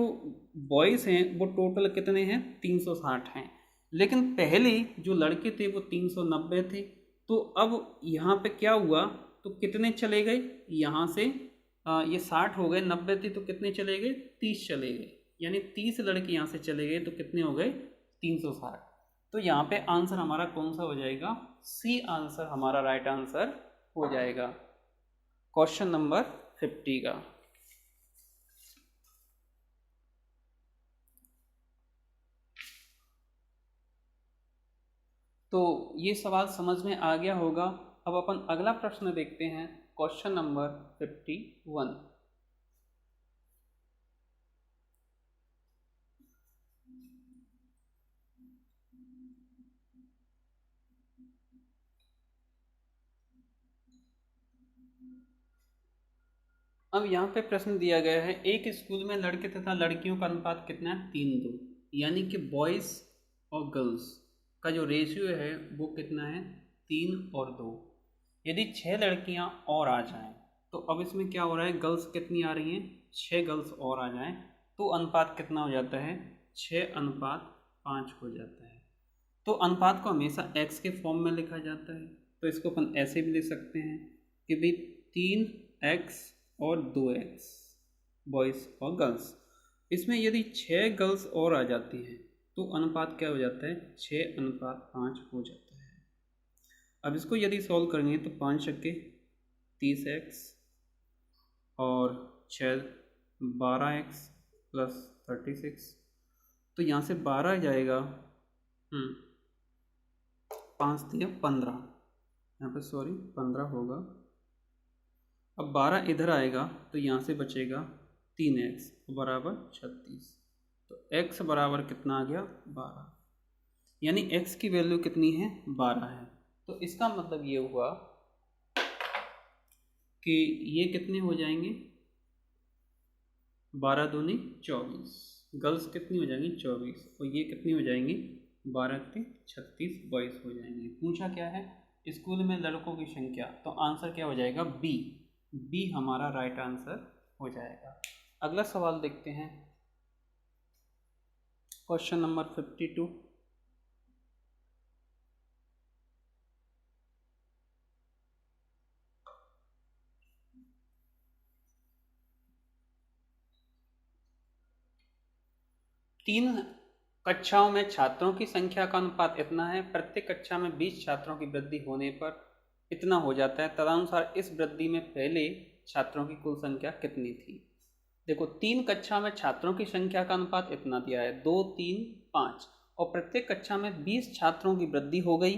Speaker 1: बॉयज़ हैं वो टोटल कितने हैं 360 हैं, लेकिन पहले जो लड़के थे वो 390 थे। तो अब यहाँ पे क्या हुआ, तो कितने चले गए यहाँ से, ये 60 हो गए, 90 थे तो कितने चले गए 30 चले गए, यानी 30 लड़के यहाँ से चले गए तो कितने हो गए 360। तो यहाँ पे आंसर हमारा कौन सा हो जाएगा, सी आंसर हमारा राइट आंसर हो जाएगा क्वेश्चन नंबर 50 का। तो ये सवाल समझ में आ गया होगा। अब अपन अगला प्रश्न देखते हैं, क्वेश्चन नंबर 51। अब यहाँ पे प्रश्न दिया गया है, एक स्कूल में लड़के तथा लड़कियों का अनुपात कितना है 3:2, यानी कि बॉयज़ और गर्ल्स का जो रेशियो है वो कितना है 3 और 2। यदि 6 लड़कियाँ और आ जाएं, तो अब इसमें क्या हो रहा है, गर्ल्स कितनी आ रही हैं 6 गर्ल्स और आ जाएं तो अनुपात कितना हो जाता है 6:5 हो जाता है। तो अनुपात को हमेशा x के फॉर्म में लिखा जाता है, तो इसको अपन ऐसे भी लिख सकते हैं कि भाई 3x और 2x बॉयज़ और गर्ल्स। इसमें यदि 6 गर्ल्स और आ जाती हैं तो अनुपात क्या हो जाता है 6:5 हो जाता है। अब इसको यदि सॉल्व करेंगे तो 5 × 30x और 6 12x + 36, तो यहाँ से 12 जाएगा, 5 दिया 15, यहाँ पे सॉरी 15 होगा। अब 12 इधर आएगा तो यहाँ से बचेगा 3x बराबर 36, तो x बराबर कितना आ गया 12, यानी x की वैल्यू कितनी है 12 है। तो इसका मतलब ये हुआ कि ये कितने हो जाएंगे 12 दूनी 24, गर्ल्स कितनी हो जाएंगी 24, और ये कितनी हो जाएंगी 12 × 36 बॉयज़ हो जाएंगे। पूछा क्या है स्कूल में लड़कों की संख्या, तो आंसर क्या हो जाएगा बी हमारा राइट आंसर हो जाएगा। अगला सवाल देखते हैं, क्वेश्चन नंबर 52। तीन कक्षाओं में छात्रों की संख्या का अनुपात इतना है, प्रत्येक कक्षा में 20 छात्रों की वृद्धि होने पर इतना हो जाता है। तदनुसार इस वृद्धि में पहले छात्रों की कुल संख्या कितनी थी। देखो 3 कक्षा में छात्रों की संख्या का अनुपात इतना दिया है 2 3 5, और प्रत्येक कक्षा में 20 छात्रों की वृद्धि हो गई,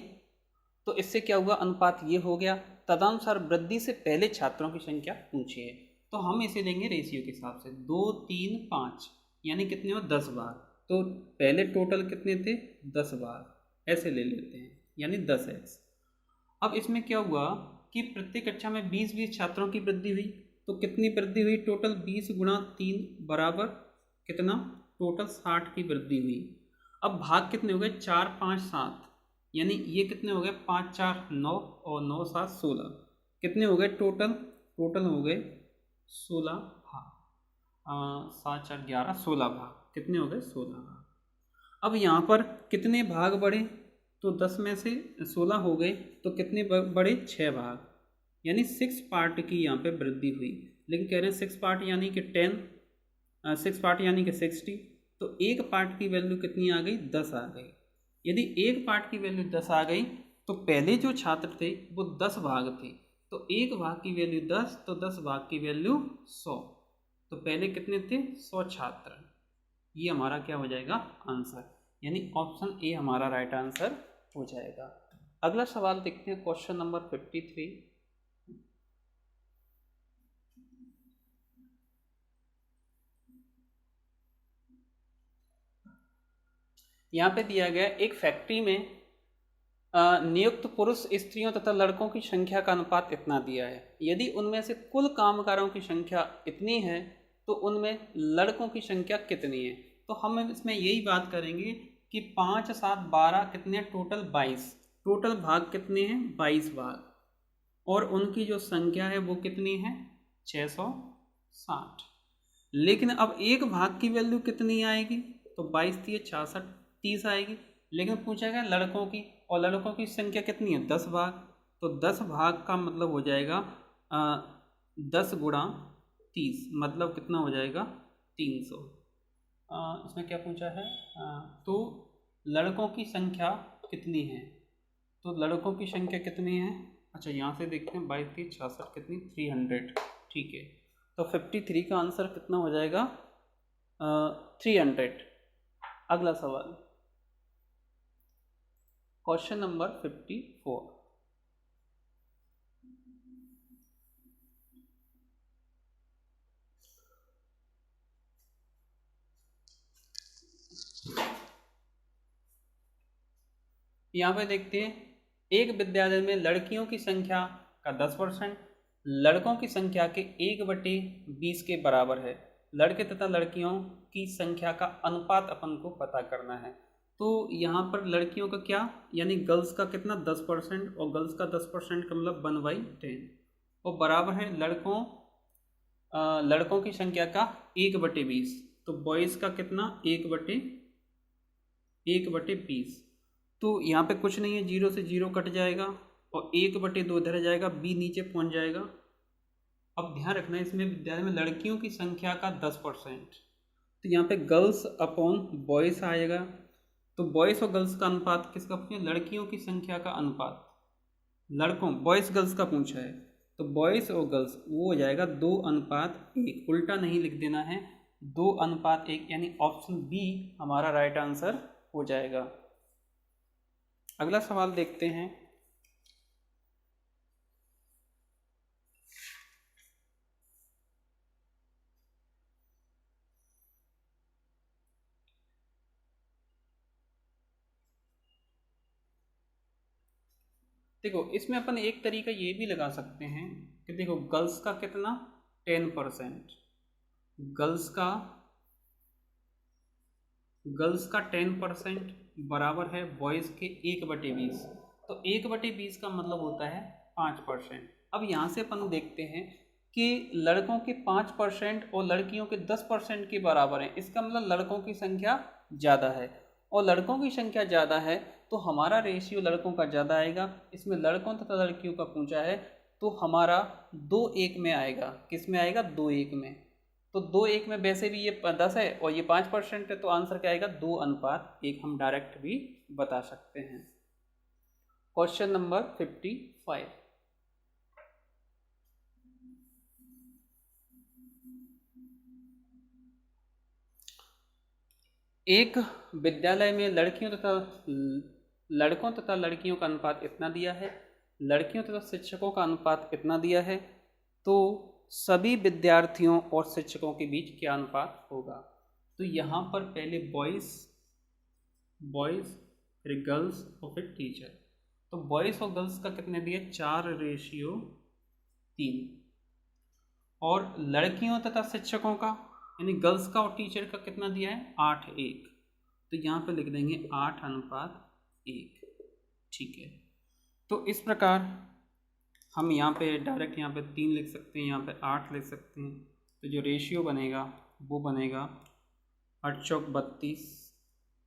Speaker 1: तो इससे क्या हुआ अनुपात ये हो गया। तदनुसार वृद्धि से पहले छात्रों की संख्या पूछी है, तो हम इसे लेंगे रेशियो के हिसाब से 2 3 5, यानी कितने हो 10 बार, तो पहले टोटल कितने थे 10 बार, ऐसे ले लेते हैं यानी 10x। अब इसमें क्या हुआ कि प्रत्येक कक्षा में 20 छात्रों की वृद्धि हुई, तो कितनी वृद्धि हुई टोटल 20 × 3 बराबर कितना टोटल 60 की वृद्धि हुई। अब भाग कितने हो गए, 4 5 7, यानी ये कितने हो गए, 5 4 9 और 9 7 16, कितने हो गए टोटल, टोटल हो गए 16 भाग, 7 4 11 16 भाग, कितने हो गए 16 भाग। अब यहाँ पर कितने भाग बढ़े, तो 10 में से 16 हो गए तो कितने बढ़े, 6 भाग, यानी 6 पार्ट की यहाँ पे वृद्धि हुई। लेकिन कह रहे हैं 6 पार्ट यानी कि 10, 6 पार्ट यानी कि 60, तो एक पार्ट की वैल्यू कितनी आ गई, 10 आ गई। यदि एक पार्ट की वैल्यू 10 आ गई तो पहले जो छात्र थे वो 10 भाग थे, तो एक भाग की वैल्यू 10, तो 10 भाग की वैल्यू 100, तो पहले कितने थे, 100 छात्र। ये हमारा क्या हो जाएगा आंसर, यानी ऑप्शन ए हमारा राइट आंसर हो जाएगा। अगला सवाल देखते हैं, क्वेश्चन नंबर 53। यहाँ पे दिया गया एक फैक्ट्री में नियुक्त पुरुष स्त्रियों तथा लड़कों की संख्या का अनुपात इतना दिया है। यदि उनमें से कुल कामगारों की संख्या इतनी है तो उनमें लड़कों की संख्या कितनी है। तो हम इसमें यही बात करेंगे कि 5 7 12 कितने, टोटल 22, टोटल भाग कितने हैं, 22 भाग, और उनकी जो संख्या है वो कितनी है, 660। लेकिन अब एक भाग की वैल्यू कितनी आएगी, तो 22 थी 66 30 आएगी। लेकिन पूछा गया लड़कों की, और लड़कों की संख्या कितनी है, 10 भाग, तो 10 भाग का मतलब हो जाएगा 10 गुणा 30, मतलब कितना हो जाएगा 300। इसमें क्या पूछा है, तो लड़कों की संख्या कितनी है, तो लड़कों की संख्या कितनी है, अच्छा यहाँ से देखते हैं, 22 30 66 कितनी, 300, ठीक है। तो 53 का आंसर कितना हो जाएगा, 300। अगला सवाल, क्वेश्चन नंबर 54। यहाँ पे देखते हैं, एक विद्यालय में लड़कियों की संख्या का 10%, लड़कों की संख्या के 1/20 के बराबर है। लड़के तथा लड़कियों की संख्या का अनुपात अपन को पता करना है। तो यहाँ पर लड़कियों का क्या, यानी गर्ल्स का कितना 10%, और गर्ल्स का 10% का मतलब 1/10, और बराबर है लड़कों की संख्या का 1/20, तो बॉयज़ का कितना 1/20। तो यहाँ पे कुछ नहीं है, 0 से 0 कट जाएगा, और 1/2 इधर जाएगा, बी नीचे पहुँच जाएगा। अब ध्यान रखना है, इसमें विद्यालय में लड़कियों की संख्या का 10%, तो यहाँ पे गर्ल्स अपॉन बॉयज़ आएगा। तो बॉयज़ और गर्ल्स का अनुपात किसका पूछा, लड़कियों की संख्या का अनुपात, लड़कों बॉयज़ गर्ल्स का पूछा है, तो बॉयज़ और गर्ल्स वो हो जाएगा 2:1, उल्टा नहीं लिख देना है, 2:1, यानी ऑप्शन बी हमारा राइट आंसर हो जाएगा। अगला सवाल देखते हैं, देखो इसमें अपन एक तरीका ये भी लगा सकते हैं कि देखो गर्ल्स का कितना 10%, गर्ल्स का 10% बराबर है बॉयज़ के 1/20, तो 1/20 का मतलब होता है 5%। अब यहाँ से अपन देखते हैं कि लड़कों के 5% और लड़कियों के 10% के बराबर है, इसका मतलब लड़कों की संख्या ज़्यादा है, और लड़कों की संख्या ज़्यादा है तो हमारा रेशियो लड़कों का ज़्यादा आएगा। इसमें लड़कों तथा लड़कियों का पूछा है तो हमारा 2:1 में आएगा, किस में आएगा 2:1 में, तो 2:1 में वैसे भी ये 10 है और ये 5% है, तो आंसर क्या आएगा 2:1, हम डायरेक्ट भी बता सकते हैं। क्वेश्चन नंबर 55, एक विद्यालय में लड़कों तथा लड़कियों का अनुपात इतना दिया है, लड़कियों तथा शिक्षकों का अनुपात इतना दिया है, तो सभी विद्यार्थियों और शिक्षकों के बीच क्या अनुपात होगा। तो यहाँ पर पहले बॉयज़ फिर गर्ल्स और फिर टीचर, तो बॉयज़ और गर्ल्स का कितने दिए 4:3, और लड़कियों तथा शिक्षकों का यानी गर्ल्स का और टीचर का कितना दिया है 8:1, तो यहाँ पे लिख देंगे 8:1। ठीक है, तो इस प्रकार हम यहाँ पे डायरेक्ट यहाँ पे 3 लिख सकते हैं, यहाँ पे 8 लिख सकते हैं। तो जो रेशियो बनेगा वो बनेगा 8 चौक 32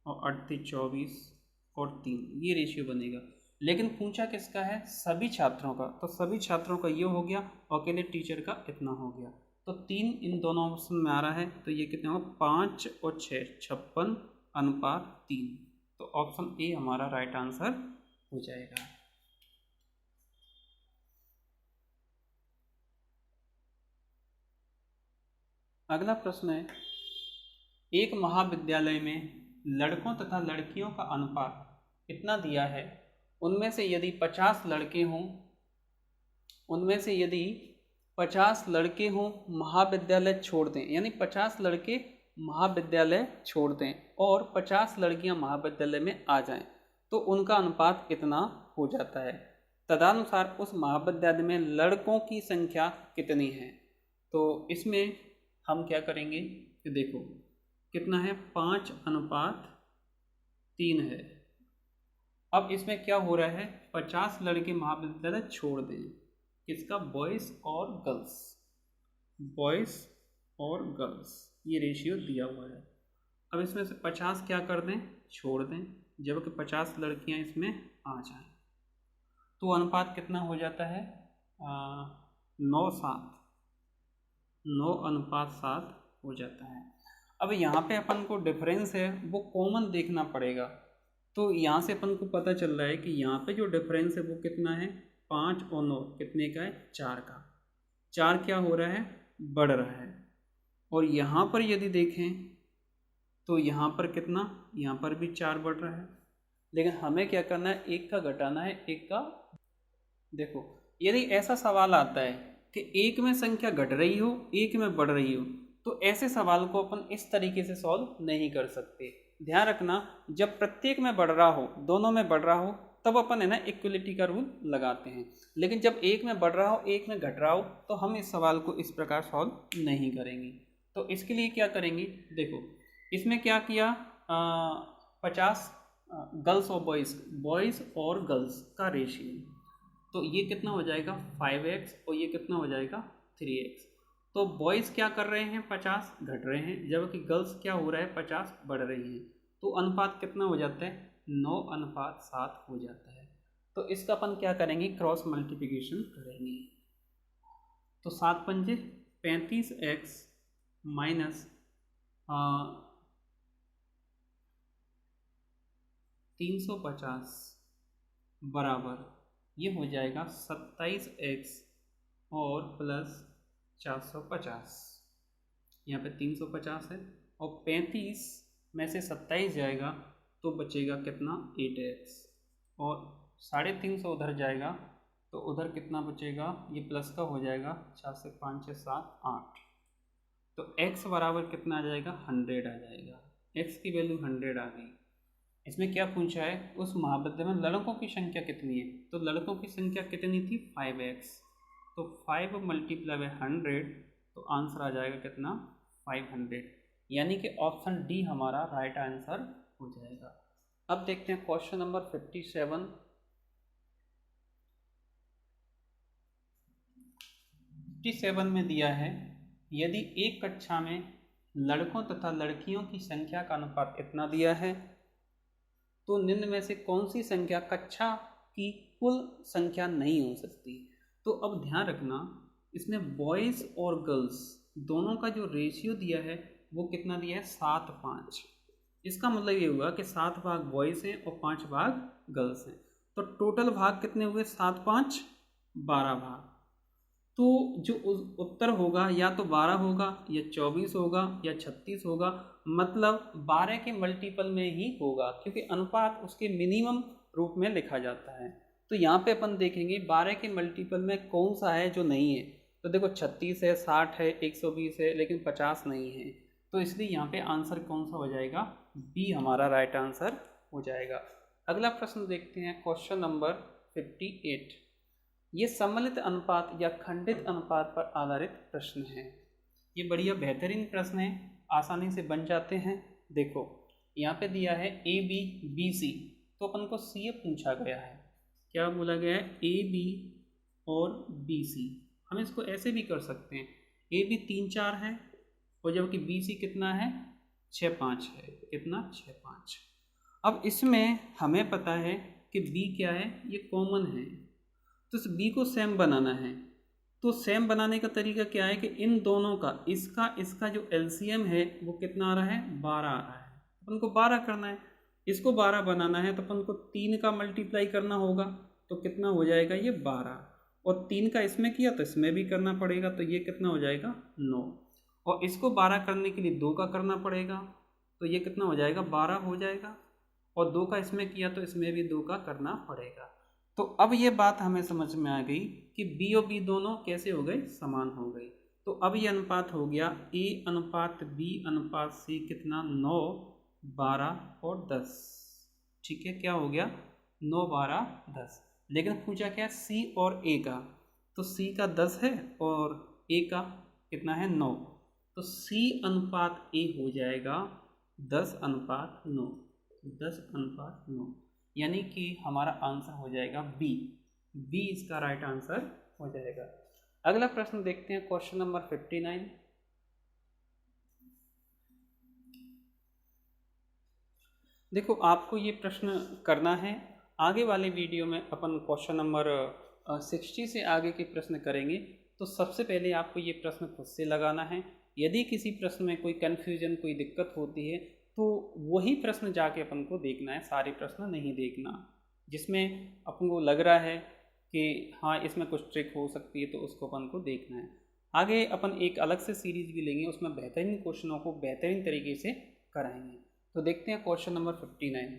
Speaker 1: और 38 24 और 3, ये रेशियो बनेगा। लेकिन पूछा किसका है, सभी छात्रों का, तो सभी छात्रों का ये हो गया और अकेले टीचर का इतना हो गया। तो 3 इन दोनों ऑप्शन में आ रहा है, तो ये कितना होगा 5 और 6 56:3। तो ऑप्शन ए हमारा राइट आंसर हो जाएगा। अगला प्रश्न है, एक महाविद्यालय में लड़कों तथा लड़कियों का अनुपात कितना दिया है, उनमें से यदि 50 लड़के हों, महाविद्यालय छोड़ दें, यानी 50 लड़के महाविद्यालय छोड़ दें और 50 लड़कियां महाविद्यालय में आ जाएं, तो उनका अनुपात कितना हो जाता है। तदनुसार उस महाविद्यालय में लड़कों की संख्या कितनी है। तो इसमें हम क्या करेंगे कि देखो कितना है 5:3 है। अब इसमें क्या हो रहा है, 50 लड़के महाविद्यालय छोड़ दें, किसका, बॉयज़ और गर्ल्स, ये रेशियो दिया हुआ है। अब इसमें से 50 क्या कर दें, छोड़ दें, जबकि 50 लड़कियां इसमें आ जाएं, तो अनुपात कितना हो जाता है 9:7 हो जाता है। अब यहाँ पे अपन को डिफरेंस है वो कॉमन देखना पड़ेगा। तो यहाँ से अपन को पता चल रहा है कि यहाँ पे जो डिफरेंस है वो कितना है 5 और 9 कितने का है 4 का। 4 क्या हो रहा है, बढ़ रहा है। और यहाँ पर यदि देखें तो यहाँ पर कितना, यहाँ पर भी 4 बढ़ रहा है। लेकिन हमें क्या करना है, एक का घटाना है, एक का। देखो यदि ऐसा सवाल आता है कि एक में संख्या घट रही हो, एक में बढ़ रही हो, तो ऐसे सवाल को अपन इस तरीके से सॉल्व नहीं कर सकते। ध्यान रखना, जब प्रत्येक में बढ़ रहा हो, दोनों में बढ़ रहा हो, तब अपन है ना इक्वलिटी का रूल लगाते हैं। लेकिन जब एक में बढ़ रहा हो, एक में घट रहा हो, तो हम इस सवाल को इस प्रकार सॉल्व नहीं करेंगे। तो इसके लिए क्या करेंगे, देखो इसमें क्या किया 50 गर्ल्स और बॉयज़ और गर्ल्स का रेशियो, तो ये कितना हो जाएगा 5x और ये कितना हो जाएगा 3x। तो बॉयज़ क्या कर रहे हैं 50 घट रहे हैं, जबकि गर्ल्स क्या हो रहा है 50 बढ़ रही हैं। तो अनुपात कितना हो जाता है 9:7 हो जाता है। तो इसका अपन क्या करेंगे, क्रॉस मल्टीप्लिकेशन करेंगे। तो 7 पंजे 35x माइनस 350 बराबर ये हो जाएगा 27x और प्लस 450। यहाँ पे 350 है और 35 में से 27 जाएगा तो बचेगा कितना 8x और 350 उधर जाएगा तो उधर कितना बचेगा, ये प्लस का हो जाएगा, 4 से 5 6 7 8। तो x बराबर कितना आ जाएगा 100 आ जाएगा। x की वैल्यू 100 आ गई। इसमें क्या पूछा है, उस महाविद्यालय में लड़कों की संख्या कितनी है, तो लड़कों की संख्या कितनी थी 5x, तो 5 मल्टीप्लाई बाय 100, तो आंसर आ जाएगा कितना 500। यानी कि ऑप्शन डी हमारा राइट आंसर हो जाएगा। अब देखते हैं क्वेश्चन नंबर 57। 57 में दिया है, यदि एक कक्षा में लड़कों तथा लड़कियों की संख्या का अनुपात इतना दिया है, तो निम्न में से कौन सी संख्या कक्षा की कुल संख्या नहीं हो सकती। तो अब ध्यान रखना, इसमें बॉयज़ और गर्ल्स दोनों का जो रेशियो दिया है वो कितना दिया है 7:5। इसका मतलब ये हुआ कि 7 भाग बॉयज़ हैं और 5 भाग गर्ल्स हैं। तो टोटल भाग कितने हुए 7 5 12 भाग। तो जो उत्तर होगा या तो 12 होगा या 24 होगा या 36 होगा, मतलब 12 के मल्टीपल में ही होगा, क्योंकि अनुपात उसके मिनिमम रूप में लिखा जाता है। तो यहाँ पे अपन देखेंगे 12 के मल्टीपल में कौन सा है जो नहीं है। तो देखो 36 है, 60 है, 120 है, लेकिन 50 नहीं है। तो इसलिए यहाँ पे आंसर कौन सा हो जाएगा, बी हमारा राइट आंसर हो जाएगा। अगला प्रश्न देखते हैं, क्वेश्चन नंबर 58। ये सम्मिलित अनुपात या खंडित अनुपात पर आधारित प्रश्न है। ये बढ़िया बेहतरीन प्रश्न है, आसानी से बन जाते हैं। देखो यहाँ पे दिया है ए बी बी सी, तो अपन को सी ए पूछा गया है, क्या बोला गया है, ए बी और बी सी। हम इसको ऐसे भी कर सकते हैं, ए बी 3 4 है और जबकि बी सी कितना है 6 5 है, कितना 6 5। अब इसमें हमें पता है कि बी क्या है, ये कॉमन है, तो इस बी को सेम बनाना है। तो सेम बनाने का तरीका क्या है कि इन दोनों का इसका जो एलसीएम है वो कितना आ रहा है, 12 आ रहा है। अपन को 12 करना है, इसको 12 बनाना है तो अपन को 3 का मल्टीप्लाई करना होगा, तो कितना हो जाएगा ये 12, और 3 का इसमें किया तो इसमें भी करना पड़ेगा, तो ये कितना हो जाएगा 9, और इसको 12 करने के लिए 2 का करना पड़ेगा, तो ये कितना हो जाएगा 12 हो जाएगा, और 2 का इसमें किया तो इसमें भी 2 का करना पड़ेगा। तो अब ये बात हमें समझ में आ गई कि बी और बी दोनों कैसे हो गए, समान हो गए। तो अब ये अनुपात हो गया ए अनुपात बी अनुपात सी, कितना 9 12 और 10। ठीक है, क्या हो गया 9 12 10। लेकिन पूछा क्या सी और ए का, तो सी का 10 है और ए का कितना है 9, तो सी अनुपात ए हो जाएगा 10 अनुपात 9, 10 अनुपात 9, यानी कि हमारा आंसर हो जाएगा बी, बी इसका राइट आंसर हो जाएगा। अगला प्रश्न देखते हैं, क्वेश्चन नंबर 59। देखो आपको ये प्रश्न करना है, आगे वाले वीडियो में अपन क्वेश्चन नंबर 60 से आगे के प्रश्न करेंगे, तो सबसे पहले आपको ये प्रश्न खुद से लगाना है। यदि किसी प्रश्न में कोई कन्फ्यूजन, कोई दिक्कत होती है तो वही प्रश्न जाके अपन को देखना है, सारे प्रश्न नहीं देखना। जिसमें अपन को लग रहा है कि हाँ इसमें कुछ ट्रिक हो सकती है तो उसको अपन को देखना है। आगे अपन एक अलग से सीरीज भी लेंगे, उसमें बेहतरीन क्वेश्चनों को बेहतरीन तरीके से कराएंगे। तो देखते हैं क्वेश्चन नंबर 59।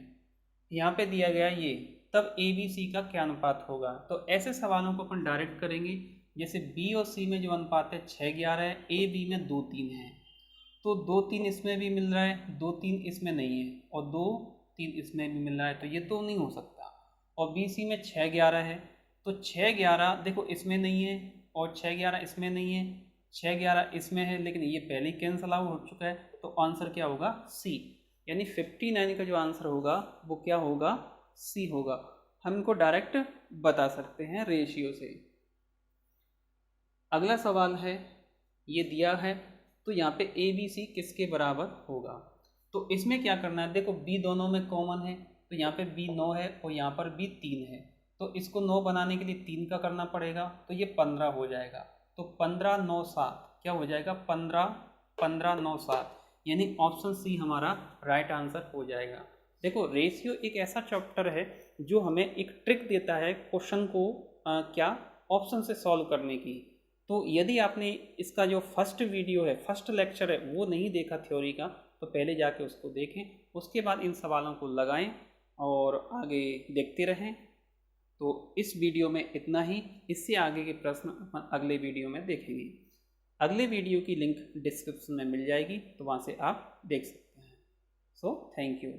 Speaker 1: यहाँ पे दिया गया ये, तब ए बी सी का क्या अनुपात होगा। तो ऐसे सवालों को अपन डायरेक्ट करेंगे, जैसे बी और सी में जो अनुपात है 6 11 है, ए बी में 2 3 है, तो 2 3 इसमें भी मिल रहा है, 2 3 इसमें नहीं है, और 2 3 इसमें भी मिल रहा है, तो ये तो नहीं हो सकता। और बी सी में 6 11 है, तो 6 11 देखो इसमें नहीं है और 6 11 इसमें नहीं है, 6 11 इसमें है लेकिन ये पहले ही कैंसिल आउट हो चुका है, तो आंसर क्या होगा सी, यानी 59 का जो आंसर होगा वो क्या होगा, सी होगा। हम इनको डायरेक्ट बता सकते हैं रेशियो से। अगला सवाल है, ये दिया है तो यहाँ पे ए बी सी किसके बराबर होगा। तो इसमें क्या करना है, देखो बी दोनों में कॉमन है, तो यहाँ पे बी 9 है और यहाँ पर बी 3 है, तो इसको 9 बनाने के लिए 3 का करना पड़ेगा, तो ये 15 हो जाएगा। तो 15 9 7 क्या हो जाएगा, 15 15 9 7, यानी ऑप्शन सी हमारा राइट आंसर हो जाएगा। देखो रेशियो एक ऐसा चैप्टर है जो हमें एक ट्रिक देता है क्वेश्चन को क्या ऑप्शन से सॉल्व करने की। तो यदि आपने इसका जो फर्स्ट वीडियो है, फर्स्ट लेक्चर है, वो नहीं देखा थ्योरी का, तो पहले जाके उसको देखें, उसके बाद इन सवालों को लगाएं और आगे देखते रहें। तो इस वीडियो में इतना ही, इससे आगे के प्रश्न अपन अगले वीडियो में देखेंगे। अगले वीडियो की लिंक डिस्क्रिप्शन में मिल जाएगी, तो वहाँ से आप देख सकते हैं। So thank you.